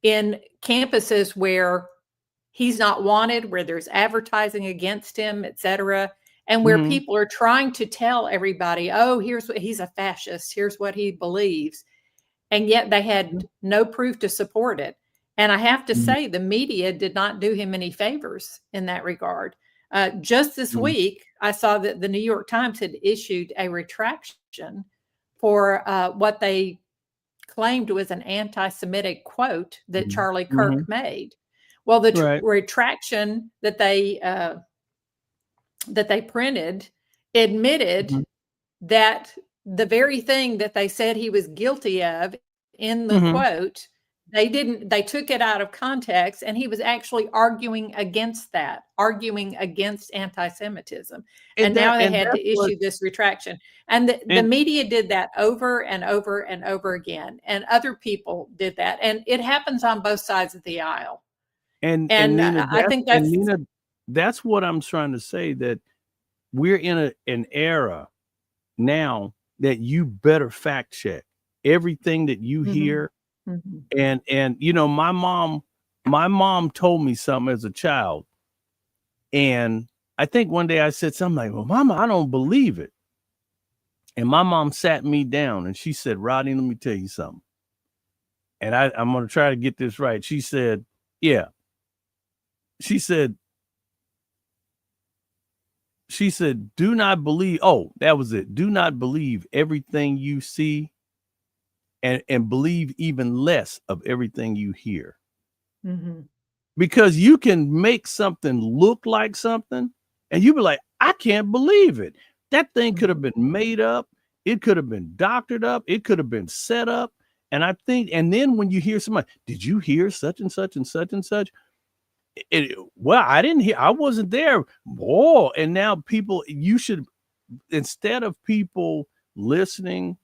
in campuses where he's not wanted, where there's advertising against him, et cetera, and where Mm-hmm. people are trying to tell everybody, oh, here's what he's a fascist, here's what he believes. And yet they had no proof to support it. And I have to say, the media did not do him any favors in that regard. Just this week, I saw that the New York Times had issued a retraction for what they claimed was an anti-Semitic quote that Charlie Kirk made. Well, the retraction that they printed admitted that the very thing that they said he was guilty of in the quote, they took it out of context, and he was actually arguing against that, arguing against anti-Semitism. And now they had to issue this retraction. And the media did that over and over and over again. And other people did that. And it happens on both sides of the aisle. And Nina, I think that's Nina, that's what I'm trying to say, that we're in an era now that you better fact check everything that you hear. And you know, my mom told me something as a child, and I think one day I said something like, well, Mama, I don't believe it. And my mom sat me down and she said, Rodney, let me tell you something. And I'm going to try to get this right. She said, yeah. She said, do not believe. Oh, that was it. Do not believe everything you see, and believe even less of everything you hear. Because you can make something look like something and you be like, I can't believe it. That thing could have been made up. It could have been doctored up. It could have been set up. And I think, and then when you hear somebody, did you hear such and such and such and such? Well, I didn't hear, I wasn't there. Oh, and now people, you should, instead of people listening,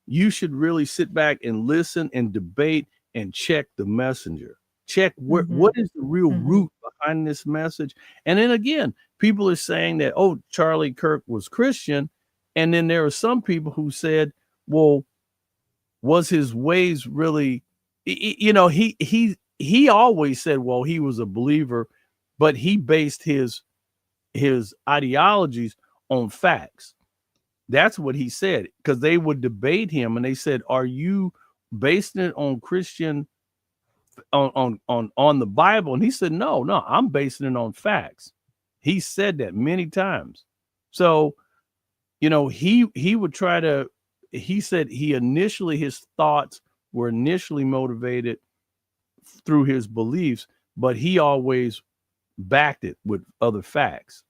you should really sit back and listen and debate and check the messenger. Check what is the real root behind this message. And then again, people are saying that, oh, Charlie Kirk was Christian. And then there are some people who said, well, was his ways really, you know, he always said, well, he was a believer, but he based his ideologies on facts. That's what he said, because they would debate him and they said, are you basing it on Christian, on the Bible? And he said, no, I'm basing it on facts. He said that many times. So, you know, he would try to, he said his thoughts were initially motivated through his beliefs, but he always backed it with other facts.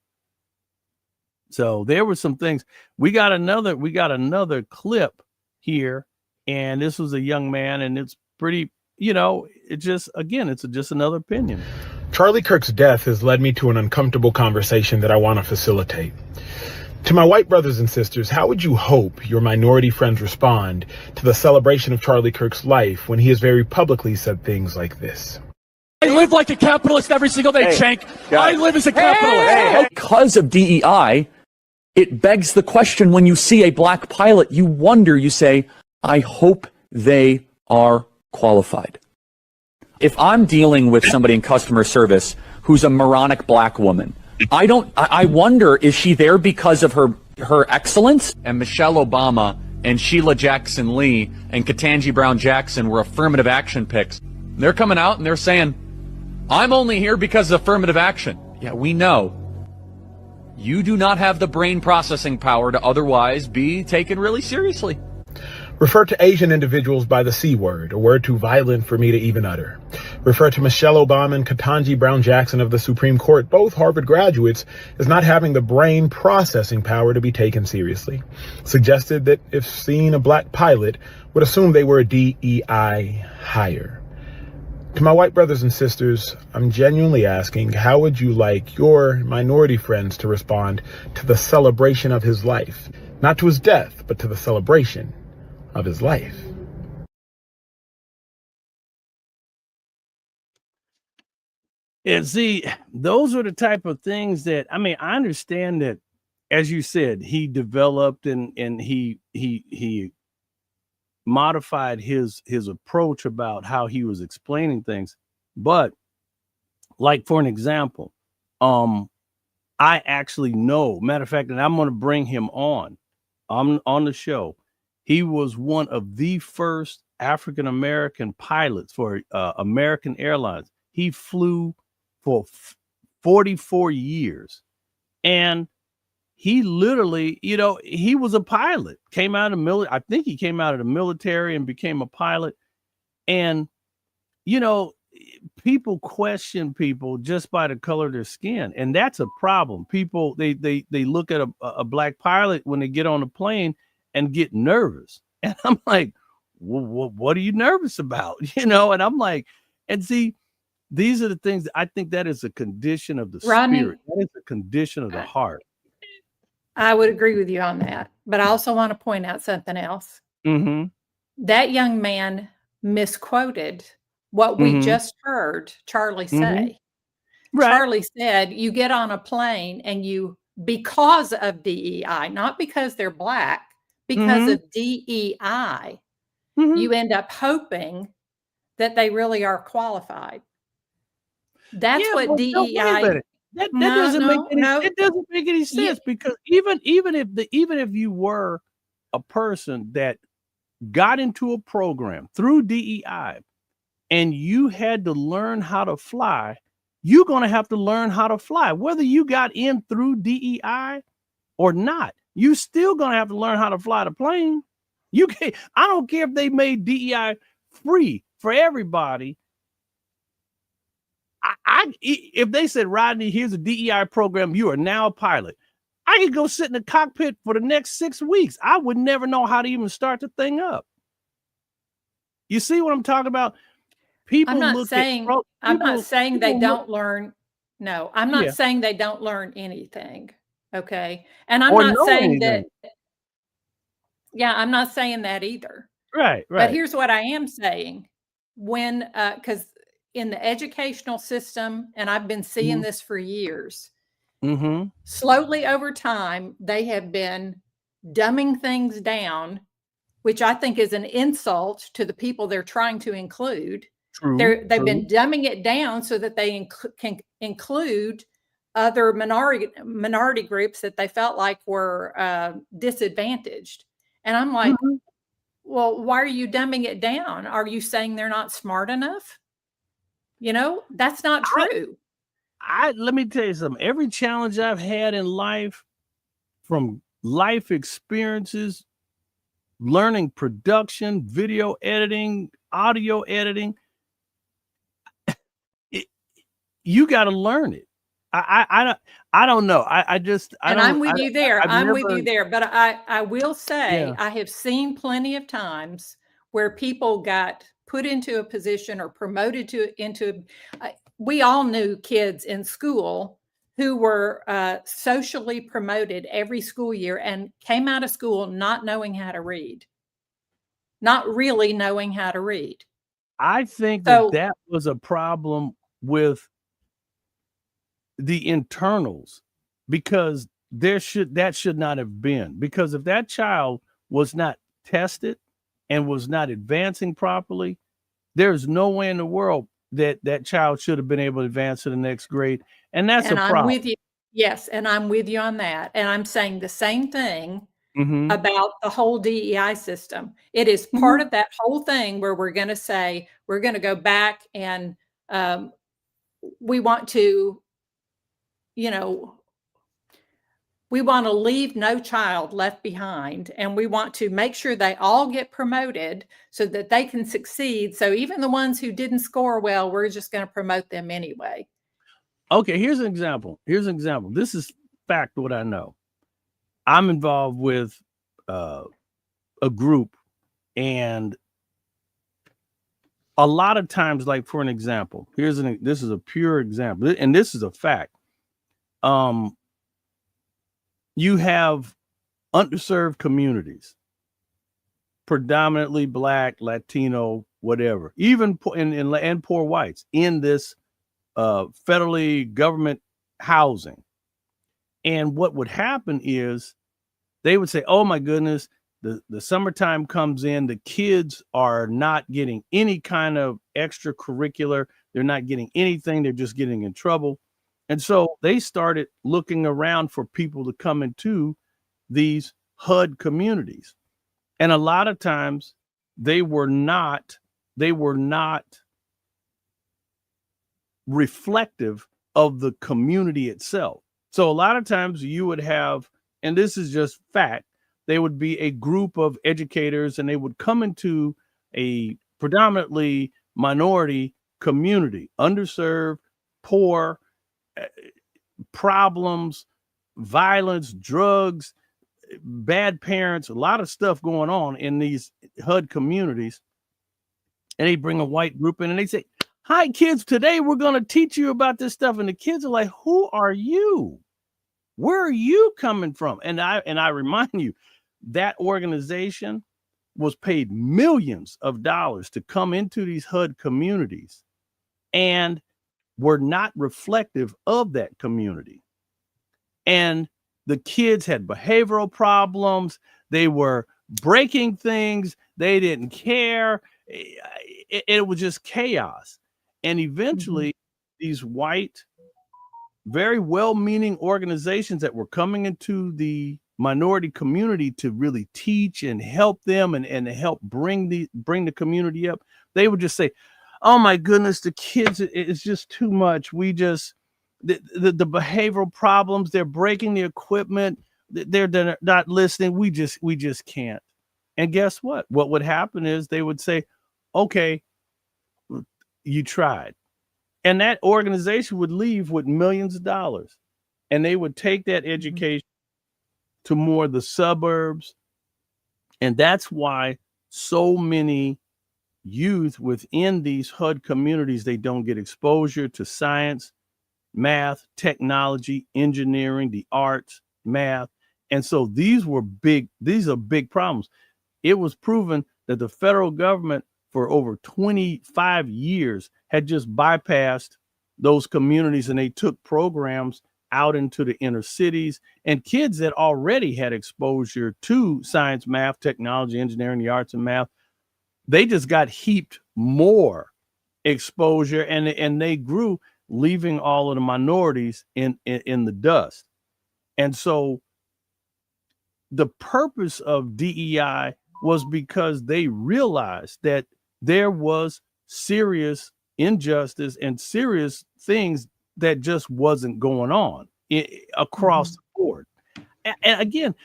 So there were some things. We got another clip here, and this was a young man, and it's pretty, you know, it just, again, it's just another opinion. Charlie Kirk's death has led me to an uncomfortable conversation that I want to facilitate. To my white brothers and sisters, how would you hope your minority friends respond to the celebration of Charlie Kirk's life when he has very publicly said things like this? I live like a capitalist every single day, Shank. I live as a capitalist. Because of DEI, it begs the question when you see a black pilot, you wonder, you say, I hope they are qualified. If I'm dealing with somebody in customer service who's a moronic black woman, I wonder, is she there because of her excellence? And Michelle Obama and Sheila Jackson Lee and Ketanji Brown Jackson were affirmative action picks. They're coming out and they're saying, I'm only here because of affirmative action. Yeah, we know. You do not have the brain processing power to otherwise be taken really seriously. Refer to Asian individuals by the C word, a word too violent for me to even utter. Refer to Michelle Obama and Ketanji Brown Jackson of the Supreme Court, both Harvard graduates, as not having the brain processing power to be taken seriously. Suggested that if seeing a black pilot, would assume they were a DEI hire. To my white brothers and sisters, I'm genuinely asking, how would you like your minority friends to respond to the celebration of his life? Not to his death, but to the celebration of his life. And see, those are the type of things that, I mean, I understand that, as you said, he developed and he modified his approach about how he was explaining things. But like, for an example, I actually know, matter of fact, and I'm going to bring him on the show. He was one of the first African-American pilots for American Airlines. He flew for 44 years. And he literally, he was a pilot, came out of the military. I think he came out of the military and became a pilot. And, people question people just by the color of their skin. And that's a problem. People, they look at a black pilot when they get on a plane and get nervous. And I'm like, well, what are you nervous about? And I'm like, and see, these are the things that I think that is a condition of the spirit. That is a condition of the heart. I would agree with you on that. But I also want to point out something else. Mm-hmm. That young man misquoted what we just heard Charlie say. Mm-hmm. Right. Charlie said, you get on a plane and because of DEI, not because they're black, because of DEI, you end up hoping that they really are qualified. That's what DEI. That doesn't make any sense, because even if you were a person that got into a program through DEI and you had to learn how to fly, you're going to have to learn how to fly, whether you got in through DEI or not. You still going to have to learn how to fly the plane. I don't care if they made DEI free for everybody. If they said, Rodney, here's a DEI program, you are now a pilot, I could go sit in the cockpit for the next 6 weeks. I would never know how to even start the thing up. You see what I'm talking about? People I'm not saying they don't learn. No, I'm not saying they don't learn anything. Okay. And I'm not saying that. Yeah, I'm not saying that either. Right. But here's what I am saying. When, because in the educational system, and I've been seeing this for years, slowly over time, they have been dumbing things down, which I think is an insult to the people they're trying to include. They've been dumbing it down so that they can include other minority groups that they felt like were disadvantaged. And I'm like, well, why are you dumbing it down? Are you saying they're not smart enough? That's not true. Let me tell you something. Every challenge I've had in life, from life experiences, learning production, video editing, audio editing, you got to learn it. I don't know. I'm with you there. With you there. But I will say, I have seen plenty of times where people got put into a position or promoted we all knew kids in school who were socially promoted every school year and came out of school not knowing how to read, not really knowing how to read. I think that was a problem with the internals, because that should not have been, because if that child was not tested and was not advancing properly, there's no way in the world that that child should have been able to advance to the next grade. And that's And a I'm problem. with you. Yes, and I'm with you on that. And I'm saying the same thing Mm-hmm. about the whole DEI system. It is part of that whole thing where we're going to say, we're going to go back and we want to, you know, we want to leave no child left behind, and we want to make sure they all get promoted so that they can succeed. So even the ones who didn't score well, we're just going to promote them anyway. Okay, here's an example. This is fact what I know. I'm involved with a group, and a lot of times, like for an example, this is a pure example, and this is a fact. You have underserved communities, predominantly Black, Latino, whatever, even and poor whites in this federally government housing. And what would happen is they would say, oh my goodness, the summertime comes in, the kids are not getting any kind of extracurricular, they're not getting anything, they're just getting in trouble. And so they started looking around for people to come into these HUD communities. And a lot of times they were not reflective of the community itself. So a lot of times you would have, and this is just fact, they would be a group of educators and they would come into a predominantly minority community, underserved, poor, problems, violence, drugs, bad parents, a lot of stuff going on in these HUD communities. And they bring a white group in and they say, hi kids, today we're going to teach you about this stuff. And the kids are like, who are you? Where are you coming from? And I remind you, that organization was paid millions of dollars to come into these HUD communities and were not reflective of that community. And the kids had behavioral problems. They were breaking things. They didn't care. It was just chaos. And eventually, these white, very well-meaning organizations that were coming into the minority community to really teach and help them and help bring the community up, they would just say, oh my goodness, the kids, it's just too much. We just, the behavioral problems, they're breaking the equipment, they're not listening. We just can't. And guess what? What would happen is they would say, okay, you tried. And that organization would leave with millions of dollars. And they would take that education to more of the suburbs. And that's why so many youth within these HUD communities, they don't get exposure to science, math, technology, engineering, the arts, math. And so these are big problems. It was proven that the federal government for over 25 years had just bypassed those communities, and they took programs out into the inner cities, and kids that already had exposure to science, math, technology, engineering, the arts and math, they just got heaped more exposure, and they grew, leaving all of the minorities in the dust. And so the purpose of DEI was because they realized that there was serious injustice and serious things that just wasn't going on across the board. And again,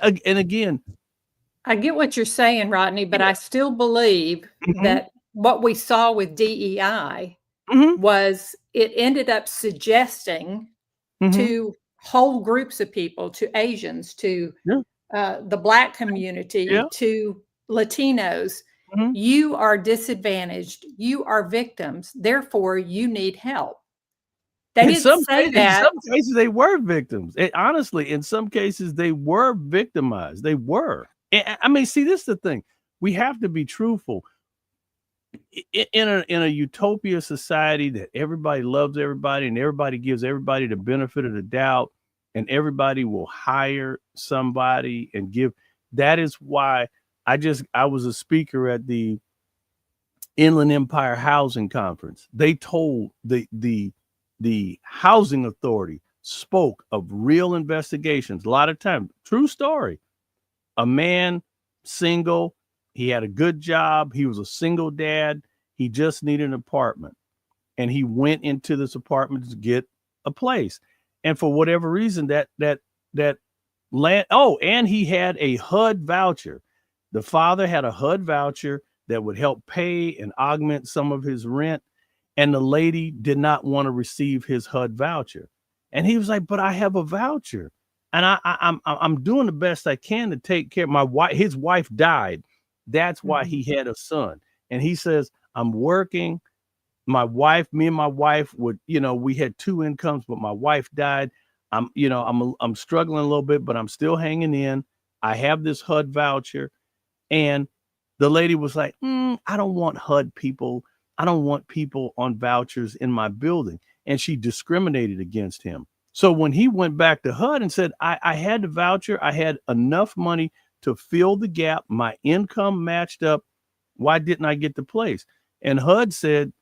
I get what you're saying, Rodney, but I still believe that what we saw with DEI was it ended up suggesting to whole groups of people, to Asians, to the Black community, to Latinos, you are disadvantaged, you are victims, therefore you need help. They didn't say that. In some cases, they were victims. Honestly, in some cases, they were victimized. They were. I mean, see, this is the thing. We have to be truthful. in a utopia society that everybody loves everybody and everybody gives everybody the benefit of the doubt and everybody will hire somebody and give. That is why I was a speaker at the Inland Empire Housing Conference. They told the housing authority spoke of real investigations. A lot of times, true story. A man, single, he had a good job. He was a single dad. He just needed an apartment. And he went into this apartment to get a place. And for whatever reason, that land, oh, and he had a HUD voucher. The father had a HUD voucher that would help pay and augment some of his rent. And the lady did not want to receive his HUD voucher. And he was like, but I have a voucher. And I'm doing the best I can to take care of my wife. His wife died. That's why he had a son. And he says, I'm working. Me and my wife would, we had two incomes, but my wife died. I'm struggling a little bit, but I'm still hanging in. I have this HUD voucher. And the lady was like, I don't want HUD people. I don't want people on vouchers in my building. And she discriminated against him. So when he went back to HUD and said, I had the voucher, I had enough money to fill the gap, my income matched up, why didn't I get the place? And HUD said,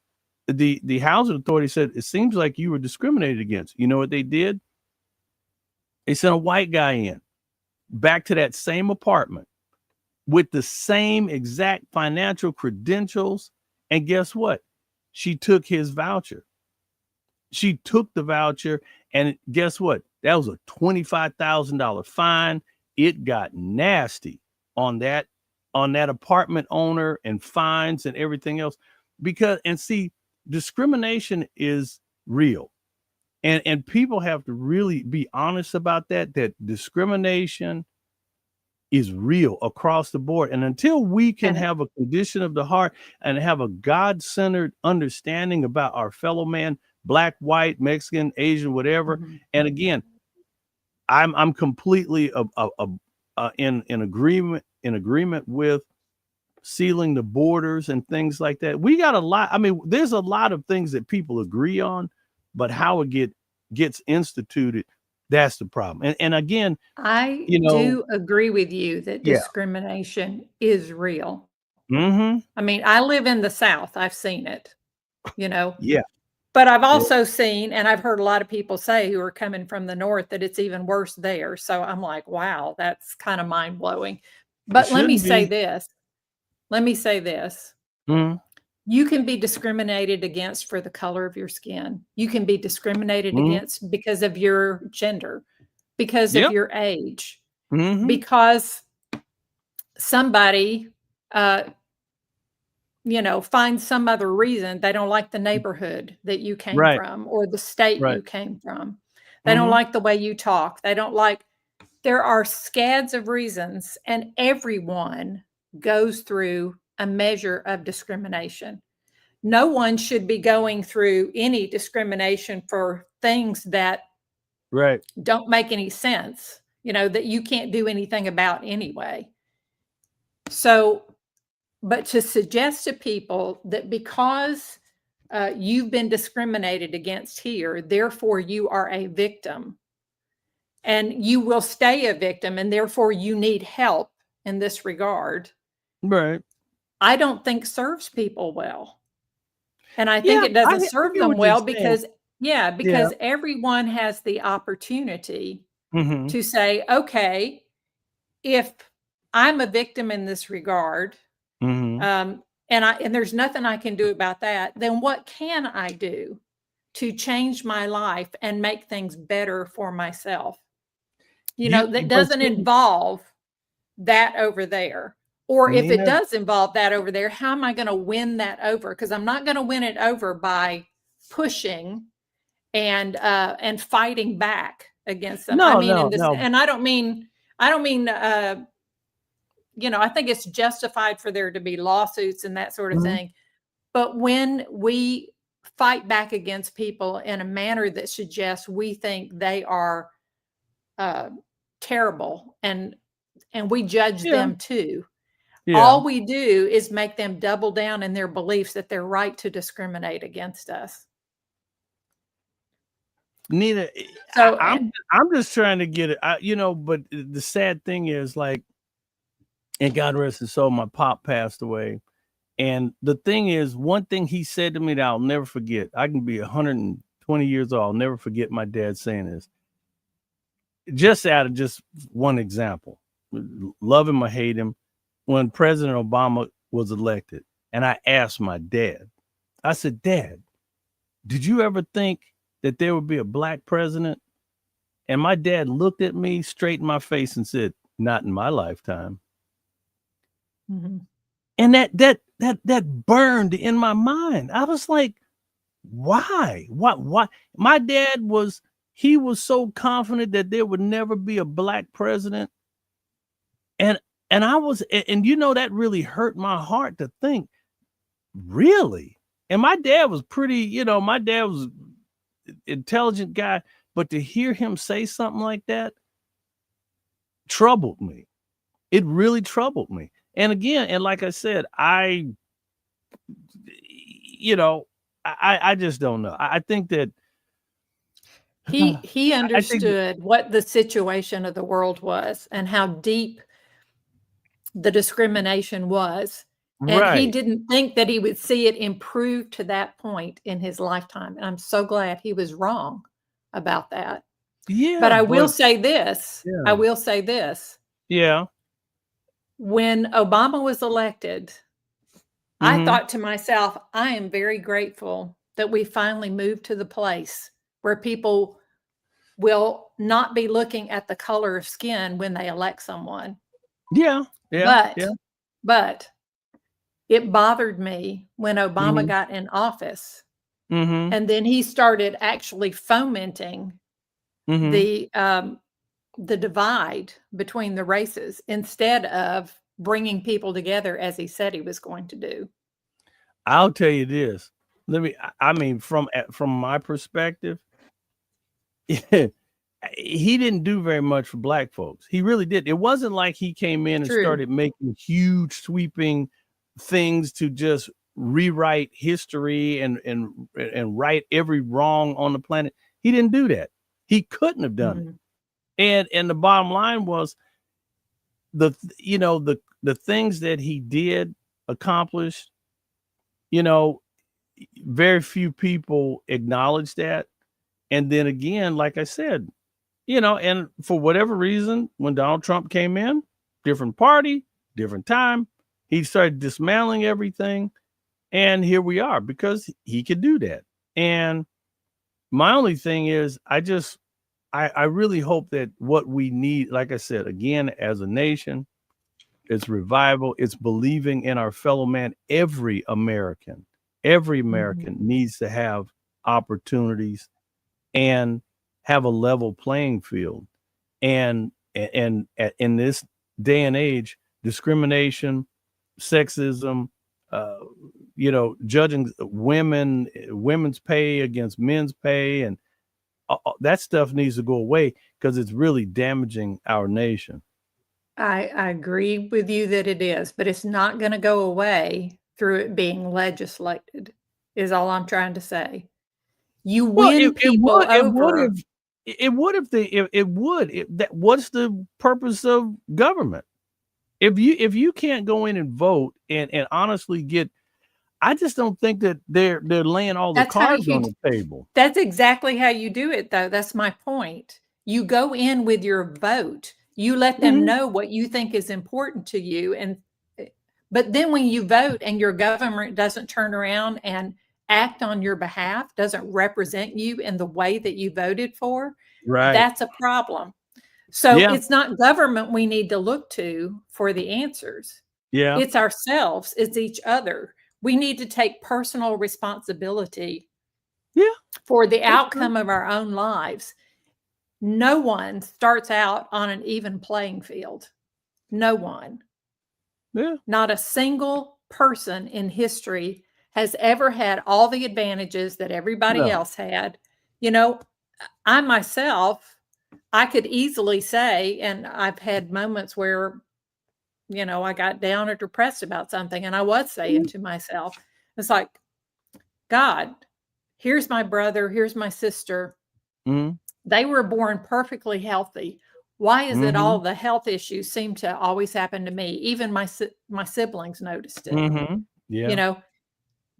the housing authority said, it seems like you were discriminated against. You know what they did? They sent a white guy in, back to that same apartment with the same exact financial credentials. And guess what? She took his voucher. She took the voucher, and guess what? That was a $25,000 fine. It got nasty on that apartment owner and fines and everything else. See, discrimination is real. And people have to really be honest about that discrimination is real across the board. And until we can have a condition of the heart and have a God-centered understanding about our fellow man, Black, white, Mexican, Asian, whatever. And again, I'm completely in agreement with sealing the borders and things like that. We got a lot. I mean, there's a lot of things that people agree on, but how it gets instituted, that's the problem. And again, I do agree with you that Yeah. discrimination is real. Mm-hmm. I mean, I live in the South. I've seen it, Yeah. But I've also seen, and I've heard a lot of people say who are coming from the North that it's even worse there. So I'm like, wow, that's kind of mind blowing. But let me say this. Mm-hmm. You can be discriminated against for the color of your skin. You can be discriminated against because of your gender, because of your age, because somebody, find some other reason they don't like the neighborhood that you came from or the state you came from. They don't like the way you talk. There are scads of reasons, and everyone goes through a measure of discrimination. No one should be going through any discrimination for things that don't make any sense, that you can't do anything about anyway. So, but to suggest to people that because you've been discriminated against here, therefore you are a victim and you will stay a victim and therefore you need help in this regard. Right. I don't think serves people well. And I think it doesn't serve them well because everyone has the opportunity to say, okay, if I'm a victim in this regard, and there's nothing I can do about that, then what can I do to change my life and make things better for myself? That doesn't involve that over there. Or if it does involve that over there, how am I going to win that over? Because I'm not going to win it over by pushing and fighting back against them. And I don't mean, I think it's justified for there to be lawsuits and that sort of thing. But when we fight back against people in a manner that suggests we think they are terrible and we judge them too, Yeah. All we do is make them double down in their beliefs that they're right to discriminate against us. Nina, So, I'm just trying to get it. But the sad thing is, like, and God rest his soul, my pop passed away. And the thing is, one thing he said to me that I'll never forget. I can be 120 years old. I'll never forget my dad saying this. Just out of just one example, love him or hate him, when President Obama was elected, and I asked my dad, I said, Dad, did you ever think that there would be a black president? And my dad looked at me straight in my face and said, not in my lifetime. mhm. And that burned in my mind. I was like, why? Why? My dad was so confident that there would never be a black president. And I was, and that really hurt my heart to think, really? And my dad was pretty, my dad was an intelligent guy, but to hear him say something like that troubled me. It really troubled me. And again, and like I said, I just don't know. I think that He I think that, understood what the situation of the world was and how deep the discrimination was. And he right. didn't think that he would see it improve to that point in his lifetime. And I'm so glad he was wrong about that. Yeah, But I will but say this. I yeah. will say this. Yeah. When Obama was elected, I Mm-hmm. thought to myself, I am very grateful that we finally moved to the place where people will not be looking at the color of skin when they elect someone. Yeah. Yeah. Yeah. But it bothered me when Obama Mm-hmm. got in office, Mm-hmm. and then he started actually fomenting Mm-hmm. the divide between the races instead of bringing people together as he said he was going to do. I'll tell you this. I mean, from my perspective, he didn't do very much for black folks. He really did. It wasn't like he came in and True. started making huge sweeping things to just rewrite history and right every wrong on the planet. He didn't do that. He couldn't have done Mhm. it. And the bottom line was the things that he did accomplish, very few people acknowledge that. And then again, like I said, and for whatever reason, when Donald Trump came in, different party, different time, he started dismantling everything. And here we are because he could do that. And my only thing is, I really hope that what we need, like I said, again, as a nation, it's revival. It's believing in our fellow man. Every American Mhm. needs to have opportunities and have a level playing field. And in this day and age, discrimination, sexism, judging women's pay against men's pay, and that stuff needs to go away because it's really damaging our nation. I agree with you that it is, but it's not going to go away through it being legislated, is all I'm trying to say. You Well, win people over. it would if they it would that what's the purpose of government if you can't go in and vote and honestly get. I just don't think that they're laying all the That's how cards on you the table. That's exactly how you do it, though. That's my point. You go in with your vote. You let them Mhm. know what you think is important to you, and but then when you vote and your government doesn't turn around and act on your behalf, doesn't represent you in the way that you voted for, Right. that's a problem. So Yeah. it's not government we need to look to for the answers. Yeah. It's ourselves, it's each other. We need to take personal responsibility Yeah. for the That's true. outcome of our own lives. No one starts out on an even playing field. No one. Yeah. Not a single person in history has ever had all the advantages that everybody No. else had. You know, I myself, I could easily say, and I've had moments where I got down or depressed about something, and I was saying to myself, it's like, God, here's my brother, here's my sister. Mm-hmm. They were born perfectly healthy. Why is it Mm-hmm. all the health issues seem to always happen to me? Even my siblings noticed it. Mm-hmm. You Yeah. know,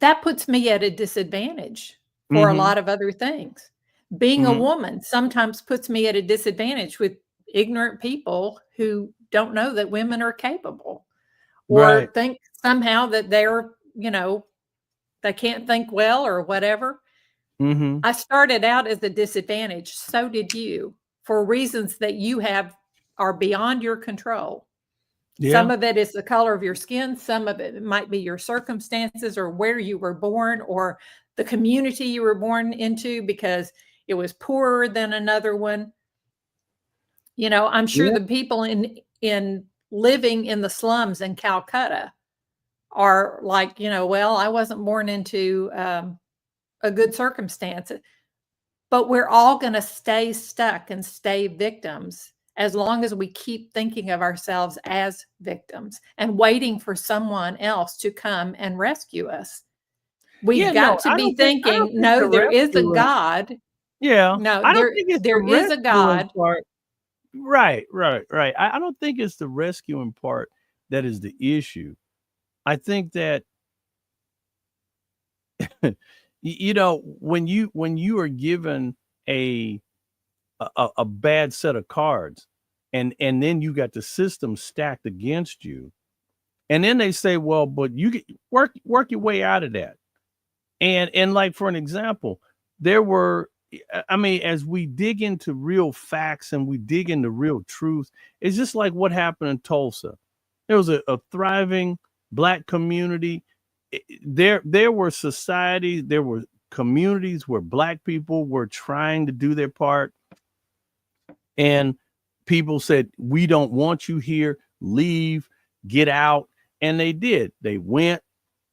that puts me at a disadvantage for a Mm-hmm. lot of other things. Being a Mm-hmm. woman sometimes puts me at a disadvantage with ignorant people who don't know that women are capable, Right. or think somehow that they're, they can't think well or whatever. Mm-hmm. I started out as a disadvantage. So did you, for reasons that you have are beyond your control. Some Yeah. of it is the color of your skin. Some of it might be your circumstances or where you were born or the community you were born into because it was poorer than another one. I'm sure Yeah. the people in living in the slums in Calcutta are like, well, I wasn't born into a good circumstance. But we're all going to stay stuck and stay victims as long as we keep thinking of ourselves as victims and waiting for someone else to come and rescue us. We've Yeah. No, got to be I don't thinking, think no, the there is a rescuing. God. Yeah. No, I don't there think it's the there is a rescuing God. part. Right. Right. Right. I don't think it's the rescuing part that is the issue. I think that when you are given a a bad set of cards, and then you got the system stacked against you, and then they say, well, but you get work your way out of that. And like, for an example, there were, I mean, as we dig into real facts and we dig into real truth, it's just like what happened in Tulsa. There was a thriving Black community. There were societies, there were communities where Black people were trying to do their part, and people said, we don't want you here, leave, get out. And they did. They went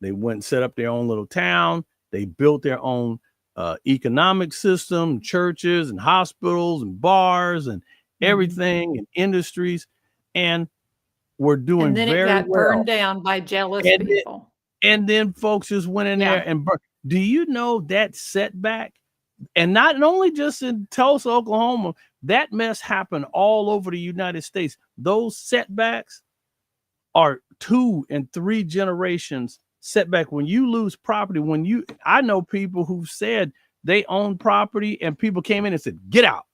and set up their own little town. They built their own economic system, churches and hospitals and bars and Mhm. everything, and industries, and were And doing then it very got burned well. down by jealous And then, people. and then folks just went in Yeah. there and burned. Do you know that setback? And not only just in Tulsa, Oklahoma, that mess happened all over the United States. Those setbacks are 2 and 3 generations setback. When you lose property, I know people who said they own property and people came in and said, get out.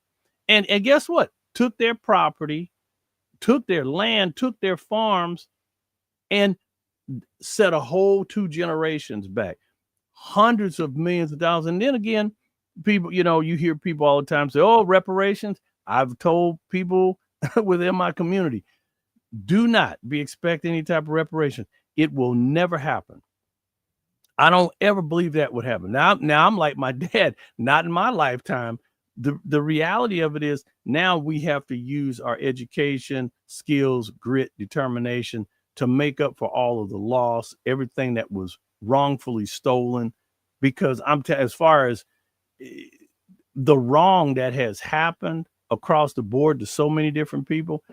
And guess what? Took their property, took their land, took their farms, and set a whole 2 generations back. Hundreds of millions of dollars. And then again, people, you hear people all the time say, oh, reparations. I've told people within my community, do not be expecting any type of reparation. It will never happen. I don't ever believe that would happen. Now I'm like my dad, not in my lifetime. The reality of it is, now we have to use our education, skills, grit, determination to make up for all of the loss, everything that was wrongfully stolen. Because as far as the wrong that has happened across the board to so many different people,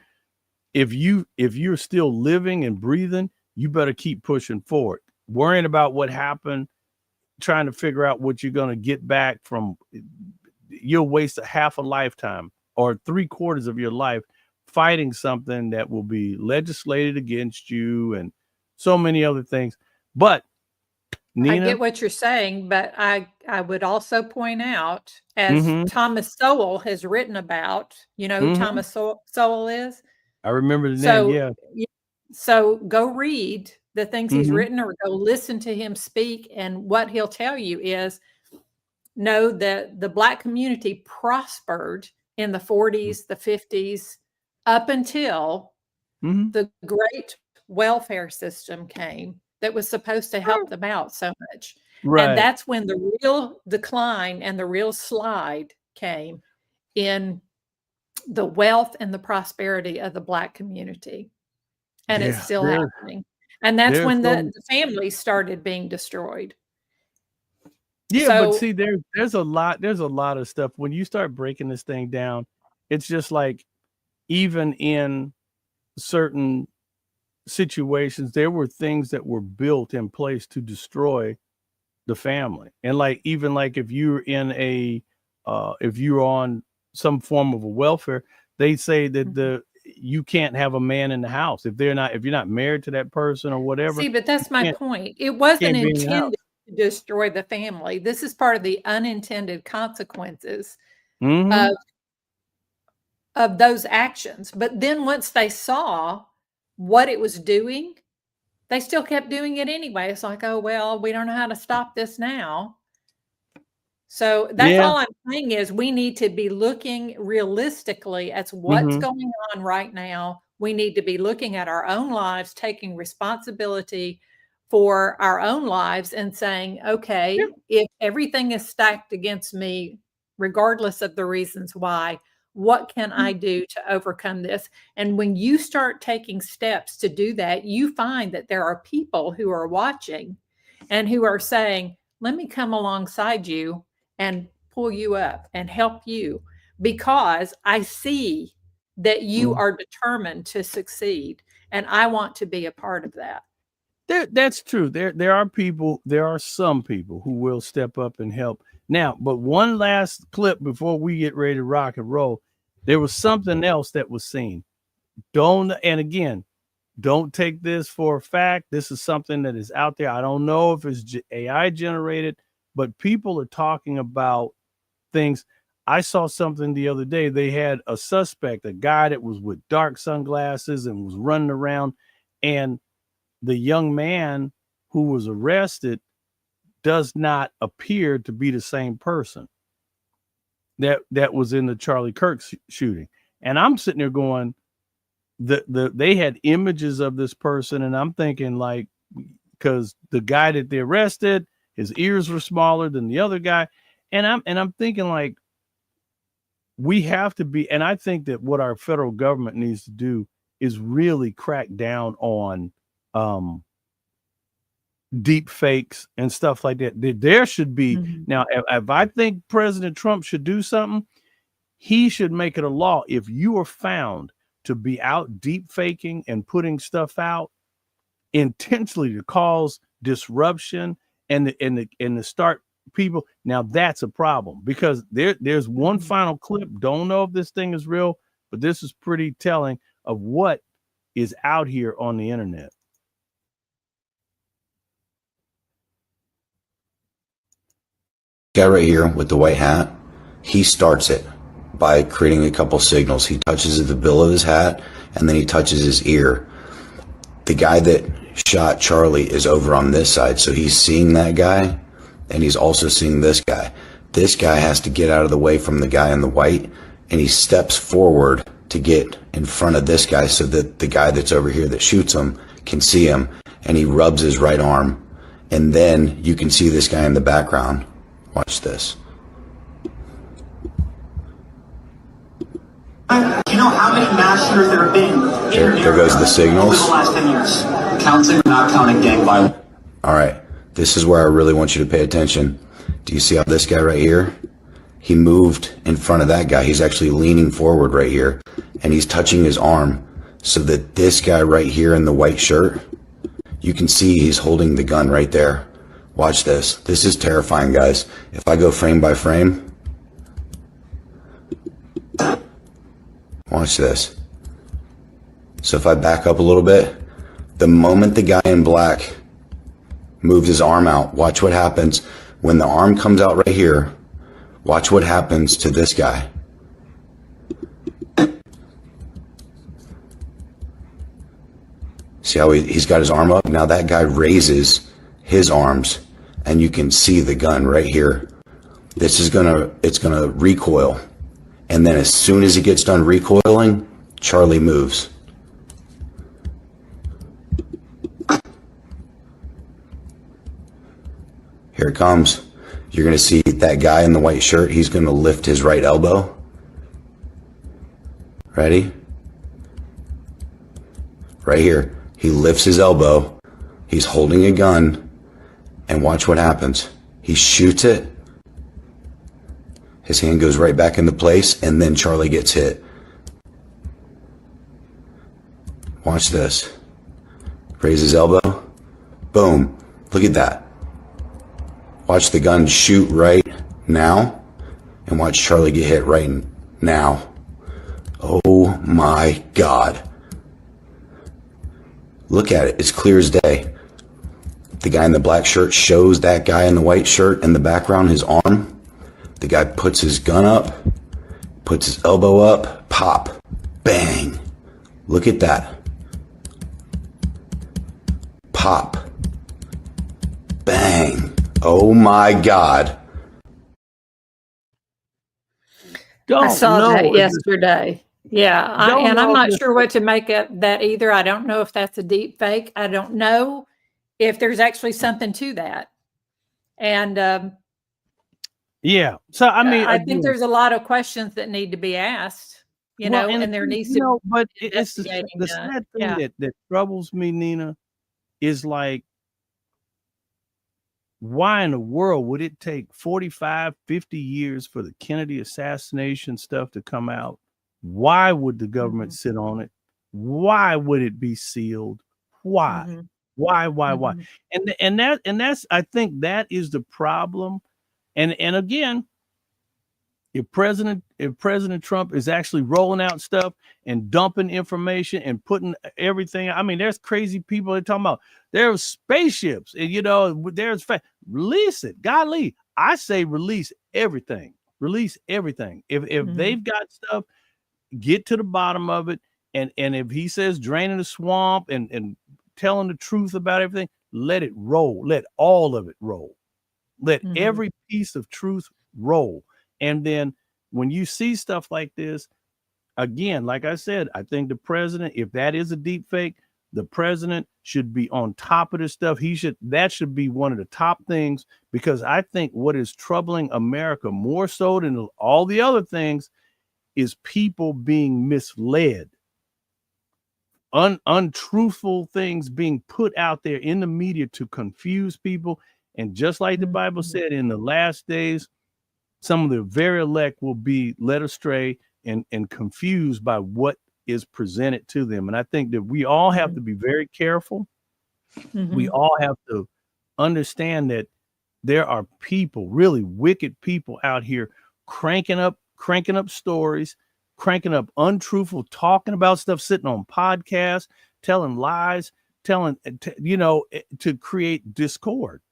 if you're still living and breathing, you better keep pushing forward. Worrying about what happened, trying to figure out what you're going to get back from, you'll waste a half a lifetime or 3/4 of your life fighting something that will be legislated against you and so many other things. But I Nina, get what you're saying, but I would also point out, as mm-hmm, Thomas Sowell has written about, you know who mm-hmm, Thomas Sowell is? I remember the name. So, Yeah. so go read the things he's Mm-hmm. written or go listen to him speak. And what he'll tell you is, know that the Black community prospered in the 40s, the 50s, up until Mm-hmm. the great welfare system came that was supposed to help them out so much. And Right. that's when the real decline and the real slide came in the wealth and the prosperity of the Black community. And it's Yeah. still There, happening. And that's there's when so the families started being destroyed. Yeah, but So see, there's a lot of stuff when you start breaking this thing down. It's just like, even in certain situations, there were things that were built in place to destroy the family. And like, even like if you're in a, if you're on some form of a welfare, they say that you can't have a man in the house if you're not married to that person or whatever. See, but that's you my can't point. It wasn't be in the house. intended to destroy the family. This is part of the unintended consequences Mhm. of those actions. But then once they saw what it was doing, they still kept doing it anyway. It's like, oh, well, we don't know how to stop this now. So that's Yeah. all I'm saying is we need to be looking realistically at what's Mhm. going on right now. We need to be looking at our own lives, taking responsibility for our own lives and saying, okay, Yeah. if everything is stacked against me, regardless of the reasons why, what can I do to overcome this? And when you start taking steps to do that, you find that there are people who are watching and who are saying, let me come alongside you and pull you up and help you because I see that you Mhm. are determined to succeed and I want to be a part of that. That's true. There are some people who will step up and help. Now, but one last clip before we get ready to rock and roll. There was something else that was seen. And again, don't take this for a fact. This is something that is out there. I don't know if it's AI generated, but people are talking about things. I saw something the other day. They had a suspect, a guy that was with dark sunglasses and was running around, and the young man who was arrested does not appear to be the same person that was in the Charlie Kirk shooting. And I'm sitting there going, they had images of this person, and I'm thinking, like, because the guy that they arrested, his ears were smaller than the other guy, and I'm thinking, like, we have to be, and I think that what our federal government needs to do is really crack down on deep fakes and stuff like that. There should be now. If I think President Trump should do something, he should make it a law. If you are found to be out deep faking and putting stuff out intentionally to cause disruption and to start people, now that's a problem, because there's one final clip. Don't know if this thing is real, but this is pretty telling of what is out here on the internet. Guy right here with the white hat, he starts it by creating a couple signals. He touches the bill of his hat and then he touches his ear. The guy that shot Charlie is over on this side, so he's seeing that guy and he's also seeing this guy. This guy has to get out of the way from the guy in the white, and he steps forward to get in front of this guy so that the guy that's over here that shoots him can see him, and he rubs his right arm, and then you can see this guy in the background. Watch this. Do you know how many mass shooters there have been? There goes the signals. Over the last 10 years. Counting or not counting gang violence. All right, this is where I really want you to pay attention. Do you see how this guy right here? He moved in front of that guy. He's actually leaning forward right here, and he's touching his arm so that this guy right here in the white shirt, you can see he's holding the gun right there. Watch this. This is terrifying, guys. If I go frame by frame, watch this. So if I back up a little bit, the moment the guy in black moved his arm out, watch what happens. When the arm comes out right here, watch what happens to this guy. See how he's got his arm up? Now that guy raises his arms, and you can see the gun right here. It's gonna recoil. And then as soon as he gets done recoiling, Charlie moves. Here it comes. You're going to see that guy in the white shirt. He's going to lift his right elbow. Ready? Right here. He lifts his elbow. He's holding a gun. And watch what happens. He shoots it. His hand goes right back into place. And then Charlie gets hit. Watch this. Raise his elbow. Boom. Look at that. Watch the gun shoot right now, and watch Charlie get hit right now. Oh my God. Look at it. It's clear as day. The guy in the black shirt shows that guy in the white shirt in the background his arm. The guy puts his gun up, puts his elbow up, pop, bang. Look at that. Pop, bang. Oh my God. I saw that yesterday. Yeah, and I'm not sure what to make of that either. I don't know if that's a deep fake. I don't know if there's actually something to that. And yeah, so I mean, I think there's a lot of questions that need to be asked, you know, and there needs to be but it's the sad thing that troubles me, Nina, is like, why in the world would it take 45, 50 years for the Kennedy assassination stuff to come out? Why would the government sit on it? Why would it be sealed? Why? Why? And that's I think that is the problem. And again, if President Trump is actually rolling out stuff and dumping information and putting everything, I mean, there's crazy people that talking about there's spaceships and there's release it. Golly, I say release everything. Release everything. If they've got stuff, get to the bottom of it. And if he says draining the swamp and telling the truth about everything, let it roll. Let all of it roll. Let every piece of truth roll. And then when you see stuff like this, again, like I said, I think the president, if that is a deep fake, the president should be on top of this stuff. That should be one of the top things, because I think what is troubling America more so than all the other things is people being misled. Untruthful things being put out there in the media to confuse people. And just like the Bible said, in the last days, some of the very elect will be led astray and confused by what is presented to them. And I think that we all have to be very careful. We all have to understand that there are people, really wicked people out here cranking up stories, cranking up untruthful, talking about stuff, sitting on podcasts, telling lies, to create discord.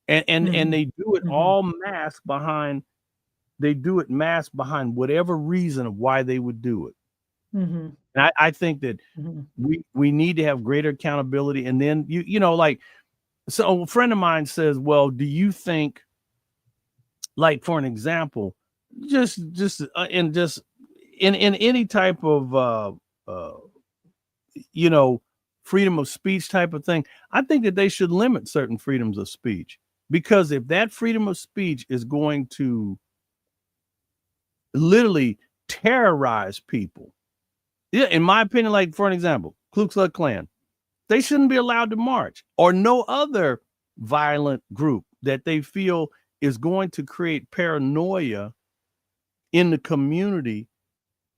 And they do it all masked behind whatever reason of why they would do it. And I think that we need to have greater accountability. And then so a friend of mine says, well, do you think, like, for an example, just in any type of freedom of speech type of thing, I think that they should limit certain freedoms of speech, because if that freedom of speech is going to literally terrorize people, in my opinion, like, for an example, Ku Klux Klan, they shouldn't be allowed to march, or no other violent group that they feel is going to create paranoia in the community.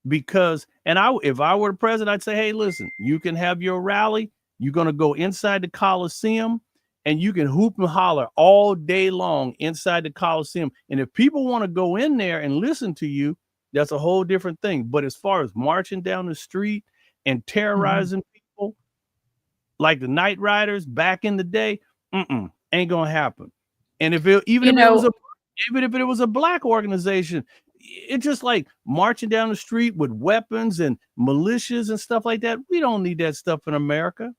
Because, if I were the president, I'd say, hey, listen, you can have your rally. You're going to go inside the Coliseum and you can hoop and holler all day long inside the Coliseum. And if people want to go in there and listen to you, that's a whole different thing. But as far as marching down the street and terrorizing people like the Night Riders back in the day, ain't going to happen. And even if it was a black organization, it's just like marching down the street with weapons and militias and stuff like that. We don't need that stuff in America.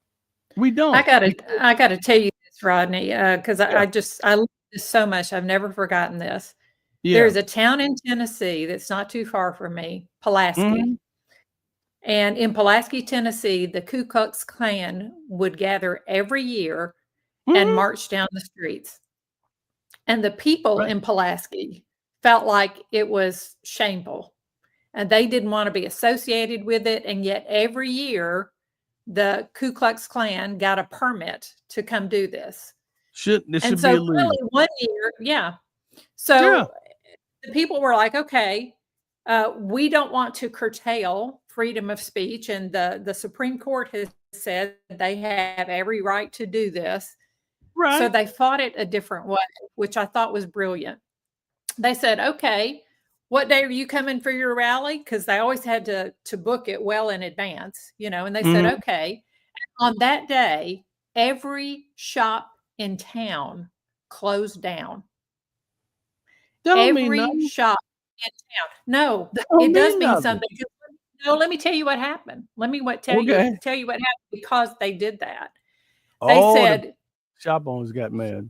We don't. I gotta tell you this, Rodney, because I love this so much. I've never forgotten this. There's a town in Tennessee that's not too far from me, Pulaski. And in Pulaski, Tennessee, the Ku Klux Klan would gather every year and march down the streets. And the people in Pulaski felt like it was shameful, and they didn't want to be associated with it. And yet every year the Ku Klux Klan got a permit to come do this. Should be really one year, So the people were like, okay, we don't want to curtail freedom of speech. And the Supreme Court has said they have every right to do this. So Right. they fought it a different way, which I thought was brilliant. They said, okay, what day are you coming for your rally? Because they always had to book it well in advance, and they said, Mhm. okay. On that day, every shop in town closed down. That don't mean Every nothing. shop in town. No, That don't it does mean mean nothing. something. No, let me tell you what happened. Let me tell you Okay. what happened because they did that. They Oh, the said, shop owners got mad.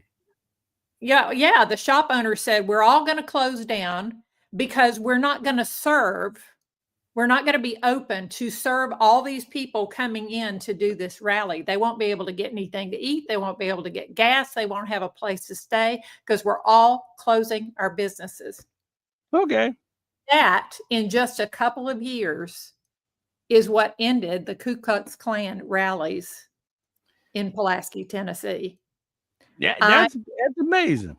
yeah, the shop owner said, we're all going to close down because we're not going to be open to serve all these people coming in to do this rally. They won't be able to get anything to eat. They won't be able to get gas. They won't have a place to stay because we're all closing our businesses. Okay. That, in just a couple of years, is what ended the Ku Klux Klan rallies in Pulaski, Tennessee. Yeah, that's amazing.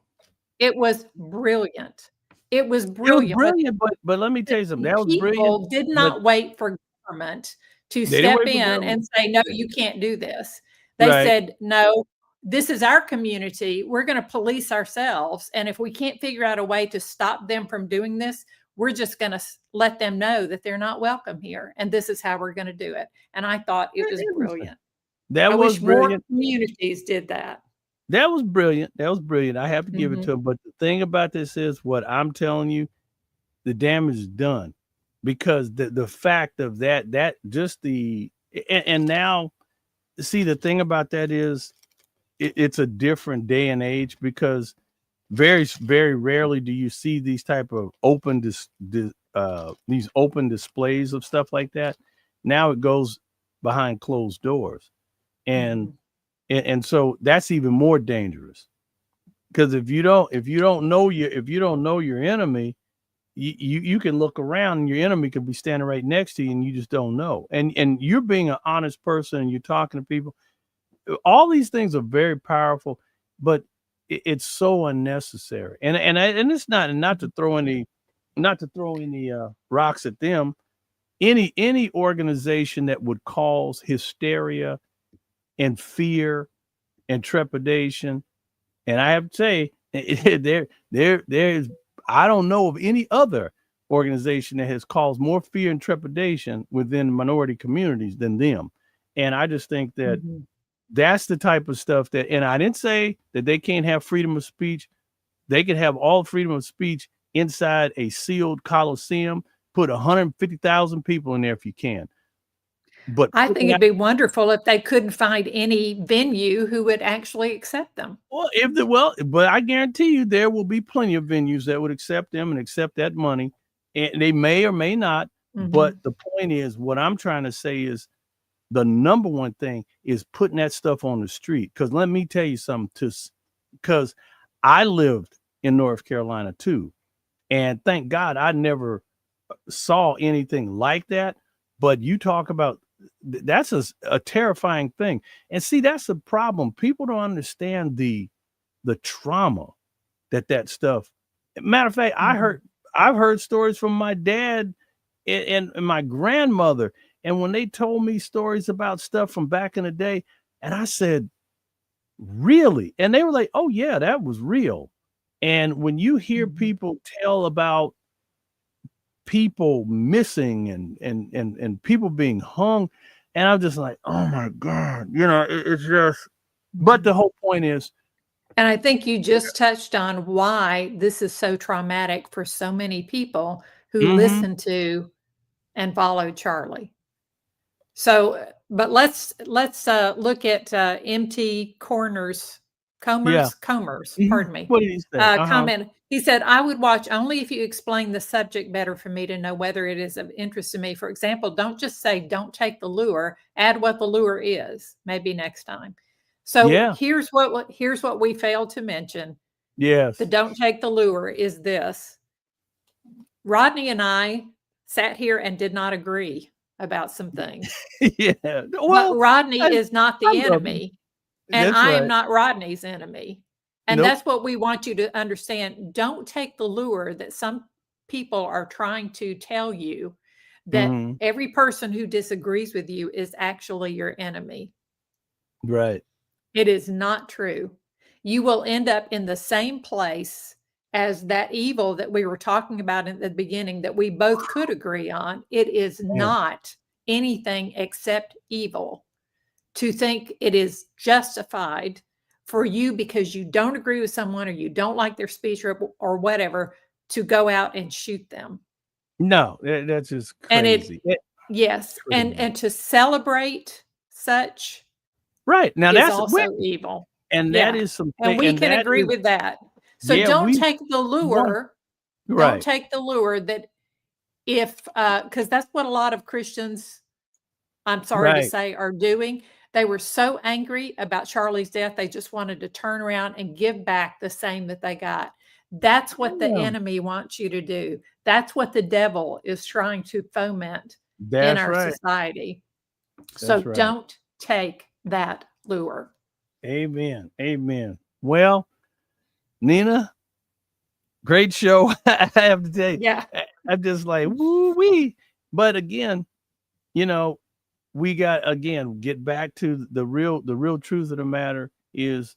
It was brilliant. It was It was brilliant. brilliant, but let me tell you something. That was brilliant, People did but not wait for government to they didn't step wait for in government. and say, no, you can't do this. They Right. said, no, this is our community. We're going to police ourselves. And if we can't figure out a way to stop them from doing this, we're just going to let them know that they're not welcome here. And this is how we're going to do it. And I thought it was brilliant. That I was wish more brilliant. communities did that. That was brilliant. That was brilliant. I have to give it Mhm. to him. But the thing about this is what I'm telling you, the damage is done because the fact of that just and now see the thing about that is it's a different day and age because very very rarely do you see these type of these open displays of stuff like that. Now it goes behind closed doors, and and so that's even more dangerous because if you don't know your enemy, you can look around and your enemy could be standing right next to you and you just don't know. And you're being an honest person and you're talking to people. All these things are very powerful, but it's so unnecessary. And it's not to throw any rocks at them. Any organization that would cause hysteria and fear and trepidation, and I have to say, there's I don't know of any other organization that has caused more fear and trepidation within minority communities than them. And I just think that that's the type of stuff that, and I didn't say that they can't have freedom of speech. They can have all freedom of speech inside a sealed coliseum. Put 150,000 people in there if you can. But I think it'd be wonderful if they couldn't find any venue who would actually accept them. But I guarantee you there will be plenty of venues that would accept them and accept that money, and they may or may not. But the point is, what I'm trying to say is the number one thing is putting that stuff on the street. Because let me tell you something, because I lived in North Carolina too, and thank God I never saw anything like that. But you talk about that's a terrifying thing. And see, that's the problem. People don't understand the trauma that stuff. Matter of fact, I've heard stories from my dad and my grandmother. And when they told me stories about stuff from back in the day, and I said, really? And they were like, oh yeah, that was real. And when you hear people tell about people missing and people being hung, and I'm just like, oh my God, it's just, but the whole point is, and I think you just touched on why this is so traumatic for so many people who listen to and follow Charlie. So, but let's look at MT Comer's, pardon me. What did he say? Comment. He said, I would watch only if you explain the subject better for me to know whether it is of interest to me. For example, don't just say, don't take the lure, add what the lure is, maybe next time. So here's what we failed to mention. Yes. The don't take the lure is this. Rodney and I sat here and did not agree about some things. Yeah. Well, but Rodney is not the enemy. And I am right. not Rodney's enemy. And that's what we want you to understand. Don't take the lure that some people are trying to tell you that Mhm. every person who disagrees with you is actually your enemy. Right. It is not true. You will end up in the same place as that evil that we were talking about in the beginning that we both could agree on. It is Yeah. not anything except evil to think it is justified for you because you don't agree with someone or you don't like their speech or whatever to go out and shoot them. No, that's just And crazy. yes, Crazy. and to celebrate such Right. Now is that's also evil. and that Yeah, is some and we and can that agree is with that. So yeah, don't we take the want lure. Don't right. take the lure that if because that's what a lot of Christians, I'm sorry to Right. say, are doing. They were so angry about Charlie's death, they just wanted to turn around and give back the same that they got. That's what the Yeah. enemy wants you to do. That's what the devil is trying to foment in That's our right. society. So That's right. don't take that lure. Amen. Amen. Well, Nina, great show. I have to tell you, Yeah. I'm just like, woo wee. But again, you know, we got get back to the real truth of the matter is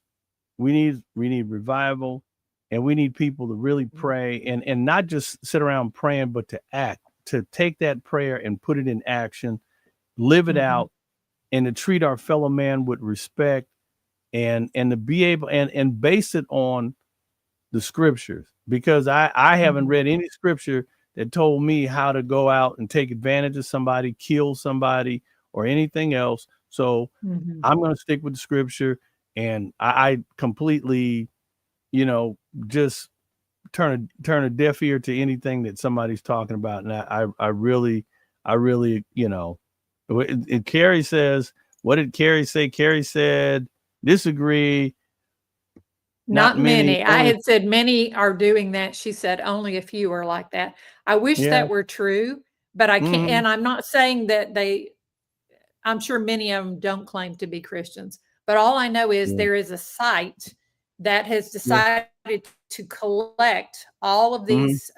we need revival, and we need people to really pray and not just sit around praying, but to act, to take that prayer and put it in action, live it Mhm. out, and to treat our fellow man with respect and to be able and base it on the scriptures, because I haven't read any scripture that told me how to go out and take advantage of somebody, kill somebody, or anything else. So Mhm. I'm going to stick with the scripture, and I completely, just turn a deaf ear to anything that somebody's talking about. And I really, and Carrie says, what did Carrie say? Carrie said, disagree. Not Not many, many. I only, had said many are doing that. She said only a few are like that. I wish yeah. that were true, but I can't. Mhm. And I'm not saying that I'm sure many of them don't claim to be Christians, but all I know is Yeah. there is a site that has Yeah. decided to collect all of Mhm. these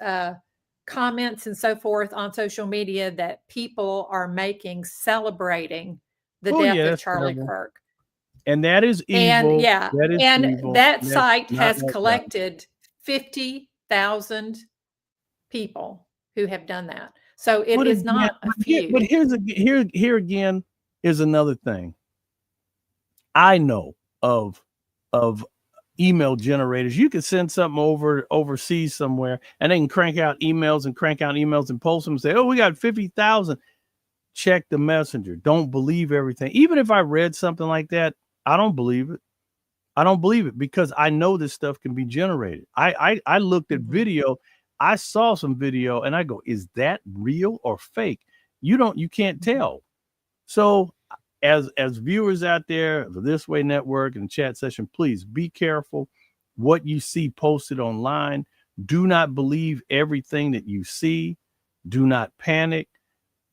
comments and so forth on social media that people are making celebrating the Oh death yeah, of that's Charlie terrible. Kirk. And that is And evil. yeah, That is and evil. that That's site not has like God. collected 50,000 people who have done that. So it But is again, not a few. but here again is another thing. I know of email generators. You could send something overseas somewhere, and they can crank out emails and post them and say, "Oh, we got 50,000." Check the messenger. Don't believe everything. Even if I read something like that, I don't believe it. I don't believe it because I know this stuff can be generated. I looked at video. I saw some video and I go, is that real or fake? You can't tell. So as viewers out there of This Way Network and chat session, please be careful what you see posted online. Do not believe everything that you see. Do not panic.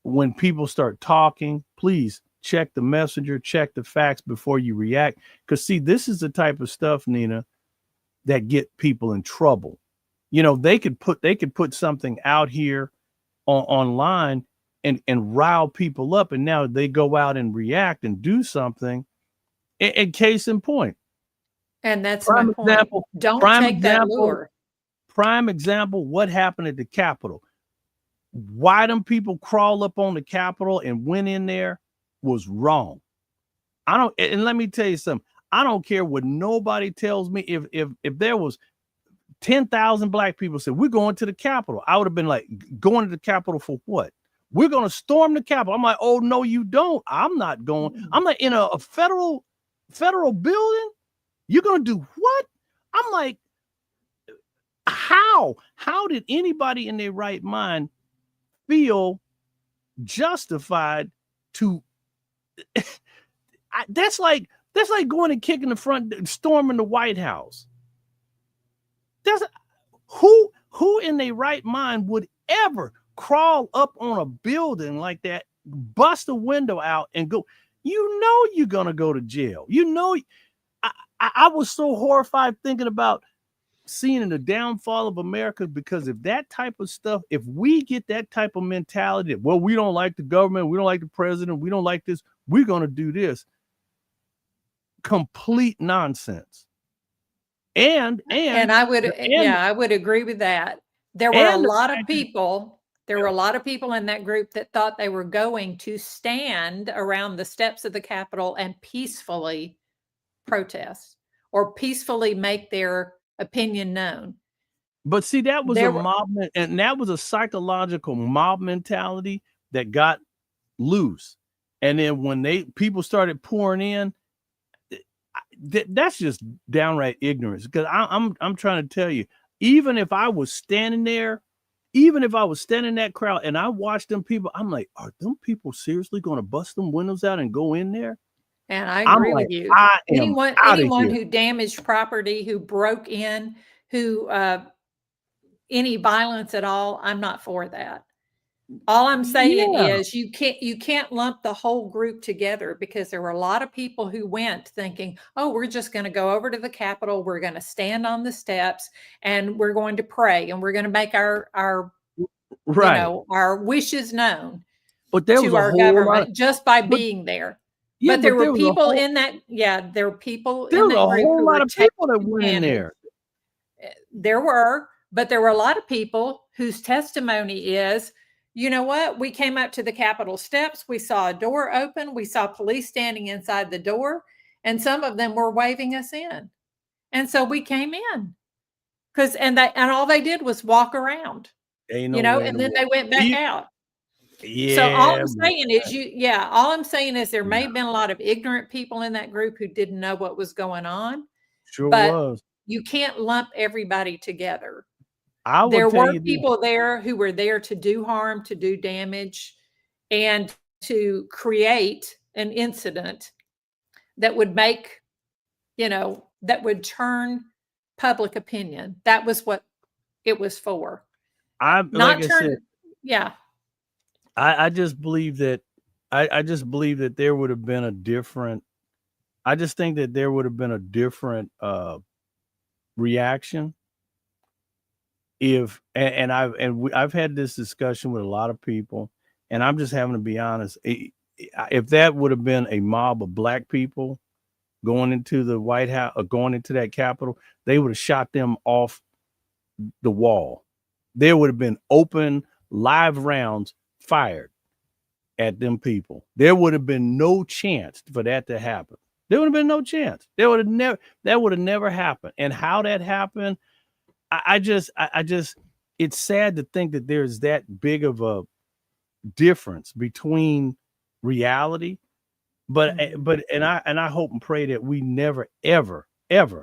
When people start talking, please check the messenger, check the facts before you react. Because see, this is the type of stuff, Nina, that get people in trouble. They could put something out here online and rile people up, and now they go out and react and do something. And case in point, And that's my prime point. example, Don't prime take that example, lure. prime example, what happened at the Capitol. Why them people crawl up on the Capitol and went in there was wrong. And let me tell you something. I don't care what nobody tells me. If there was 10,000 black people said we're going to the Capitol, I would have been like, going to the Capitol for what? We're going to storm the Capitol. I'm like, oh no, you don't. I'm not going. I'm like, in a federal building. You're going to do what? I'm like, how did anybody in their right mind feel justified to that's like going and kicking the front, storming the White House. That's who in their right mind would ever crawl up on a building like that, bust a window out and go. You're gonna go to jail. I was so horrified thinking about seeing the downfall of America, because if that type of stuff, if we get that type of mentality, well, we don't like the government, we don't like the president, we don't like this, we're going to do this. Complete nonsense. And I would agree with that. There were a lot of people in that group that thought they were going to stand around the steps of the Capitol and peacefully protest or peacefully make their opinion known. But see, that was and that was a psychological mob mentality that got loose. And then when people started pouring in, that's just downright ignorance. Because I'm trying to tell you, even if I was standing there, even if I was standing in that crowd and I watched them people, I'm like, are them people seriously going to bust them windows out and go in there? And I agree with you. Anyone who damaged property, who broke in, who any violence at all, I'm not for that. All I'm saying is you can't lump the whole group together, because there were a lot of people who went thinking, oh, we're just going to go over to the Capitol, we're going to stand on the steps, and we're going to pray, and we're going to make our our wishes known to our government just by being there. Yeah, but there were people in that. Yeah, there were people in that group. There were a whole lot of people that went in there. There were, but there were a lot of people whose testimony is, you know what? We came up to the Capitol steps. We saw a door open. We saw police standing inside the door, and some of them were waving us in. And so we came in and all they did was walk around, and then they went back out. Yeah. So all I'm saying is there may have been a lot of ignorant people in that group who didn't know what was going on. Sure but was. You can't lump everybody together. There were people there who were there to do harm, to do damage, and to create an incident that would make, that would turn public opinion. That was what it was for. I just believe that I just believe that there would have been a different. I just think that there would have been a different reaction if I've had this discussion with a lot of people, and I'm just having to be honest. If that would have been a mob of black people going into the White House or going into that Capitol, they would have shot them off the wall. There would have been open live rounds fired at them people. There would have been no chance for that to happen. There would have been no chance. That would have never happened. And how that happened, I just it's sad to think that there's that big of a difference between reality. But I hope and pray that we never ever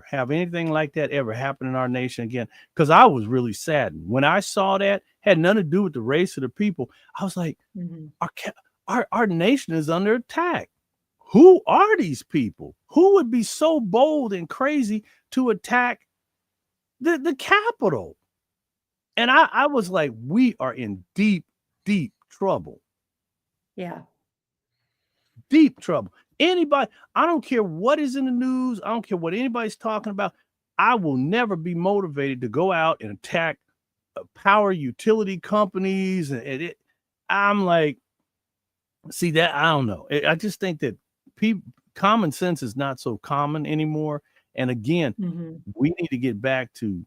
have anything like that ever happen in our nation again. Because I was really saddened when I saw that. Had nothing to do with the race of the people. I was like, our nation is under attack. Who are these people? Who would be so bold and crazy to attack the Capitol? And I was like, we are in deep, deep trouble. Yeah. Deep trouble. Anybody, I don't care what is in the news. I don't care what anybody's talking about. I will never be motivated to go out and attack power utility companies. I'm like, see that, I don't know. I just think that common sense is not so common anymore. And again, we need to get back to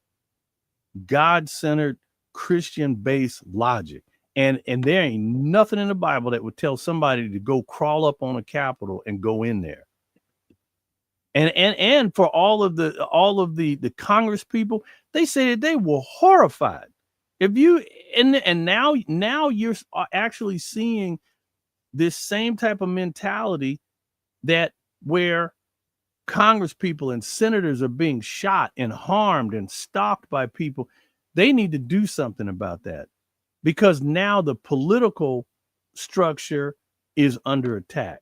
God-centered, Christian-based logic. And there ain't nothing in the Bible that would tell somebody to go crawl up on a Capitol and go in there. And for all of the Congress people, they say that they were horrified. If you and now you're actually seeing this same type of mentality that where Congress people and senators are being shot and harmed and stalked by people. They need to do something about that, because now the political structure is under attack.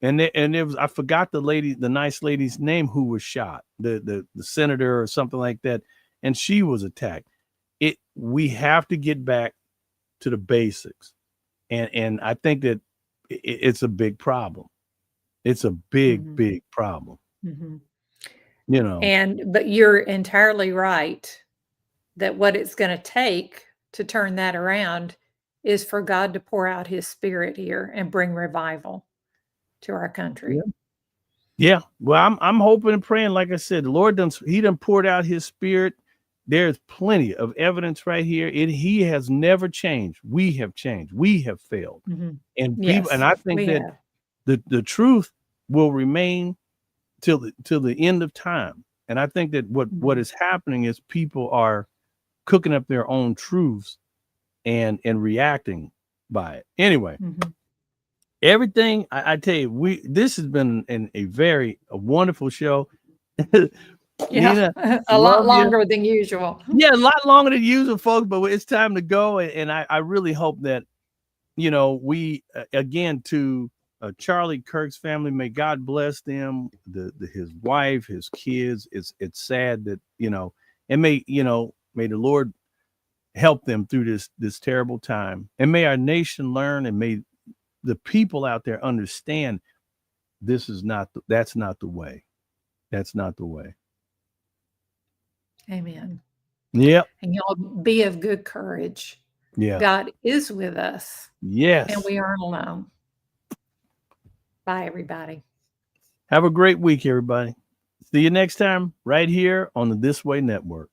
And there was, I forgot the nice lady's name who was shot, the senator or something like that, and she was attacked. We have to get back to the basics, and I think that it's a big problem. It's a big problem. But you're entirely right that what it's going to take to turn that around is for God to pour out his spirit here and bring revival to our country. Yeah. Well, I'm hoping and praying, like I said, the Lord he done poured out his spirit. There's plenty of evidence right here. He has never changed. We have changed. We have failed. And people, and I think that the truth will remain till the end of time. And I think that what is happening is people are cooking up their own truths and reacting by it. Anyway, everything I tell you, this has been a wonderful show. Yeah, Nina, a lot longer than usual. Yeah, a lot longer than usual, folks, but it's time to go. And I really hope that, we, again, to Charlie Kirk's family, may God bless them, his wife, his kids. It's sad that, and may the Lord help them through this terrible time. And may our nation learn, and may the people out there understand that's not the way. That's not the way. Amen. Yep. And y'all be of good courage. Yeah. God is with us. Yes. And we aren't alone. Bye, everybody. Have a great week, everybody. See you next time right here on the This Way Network.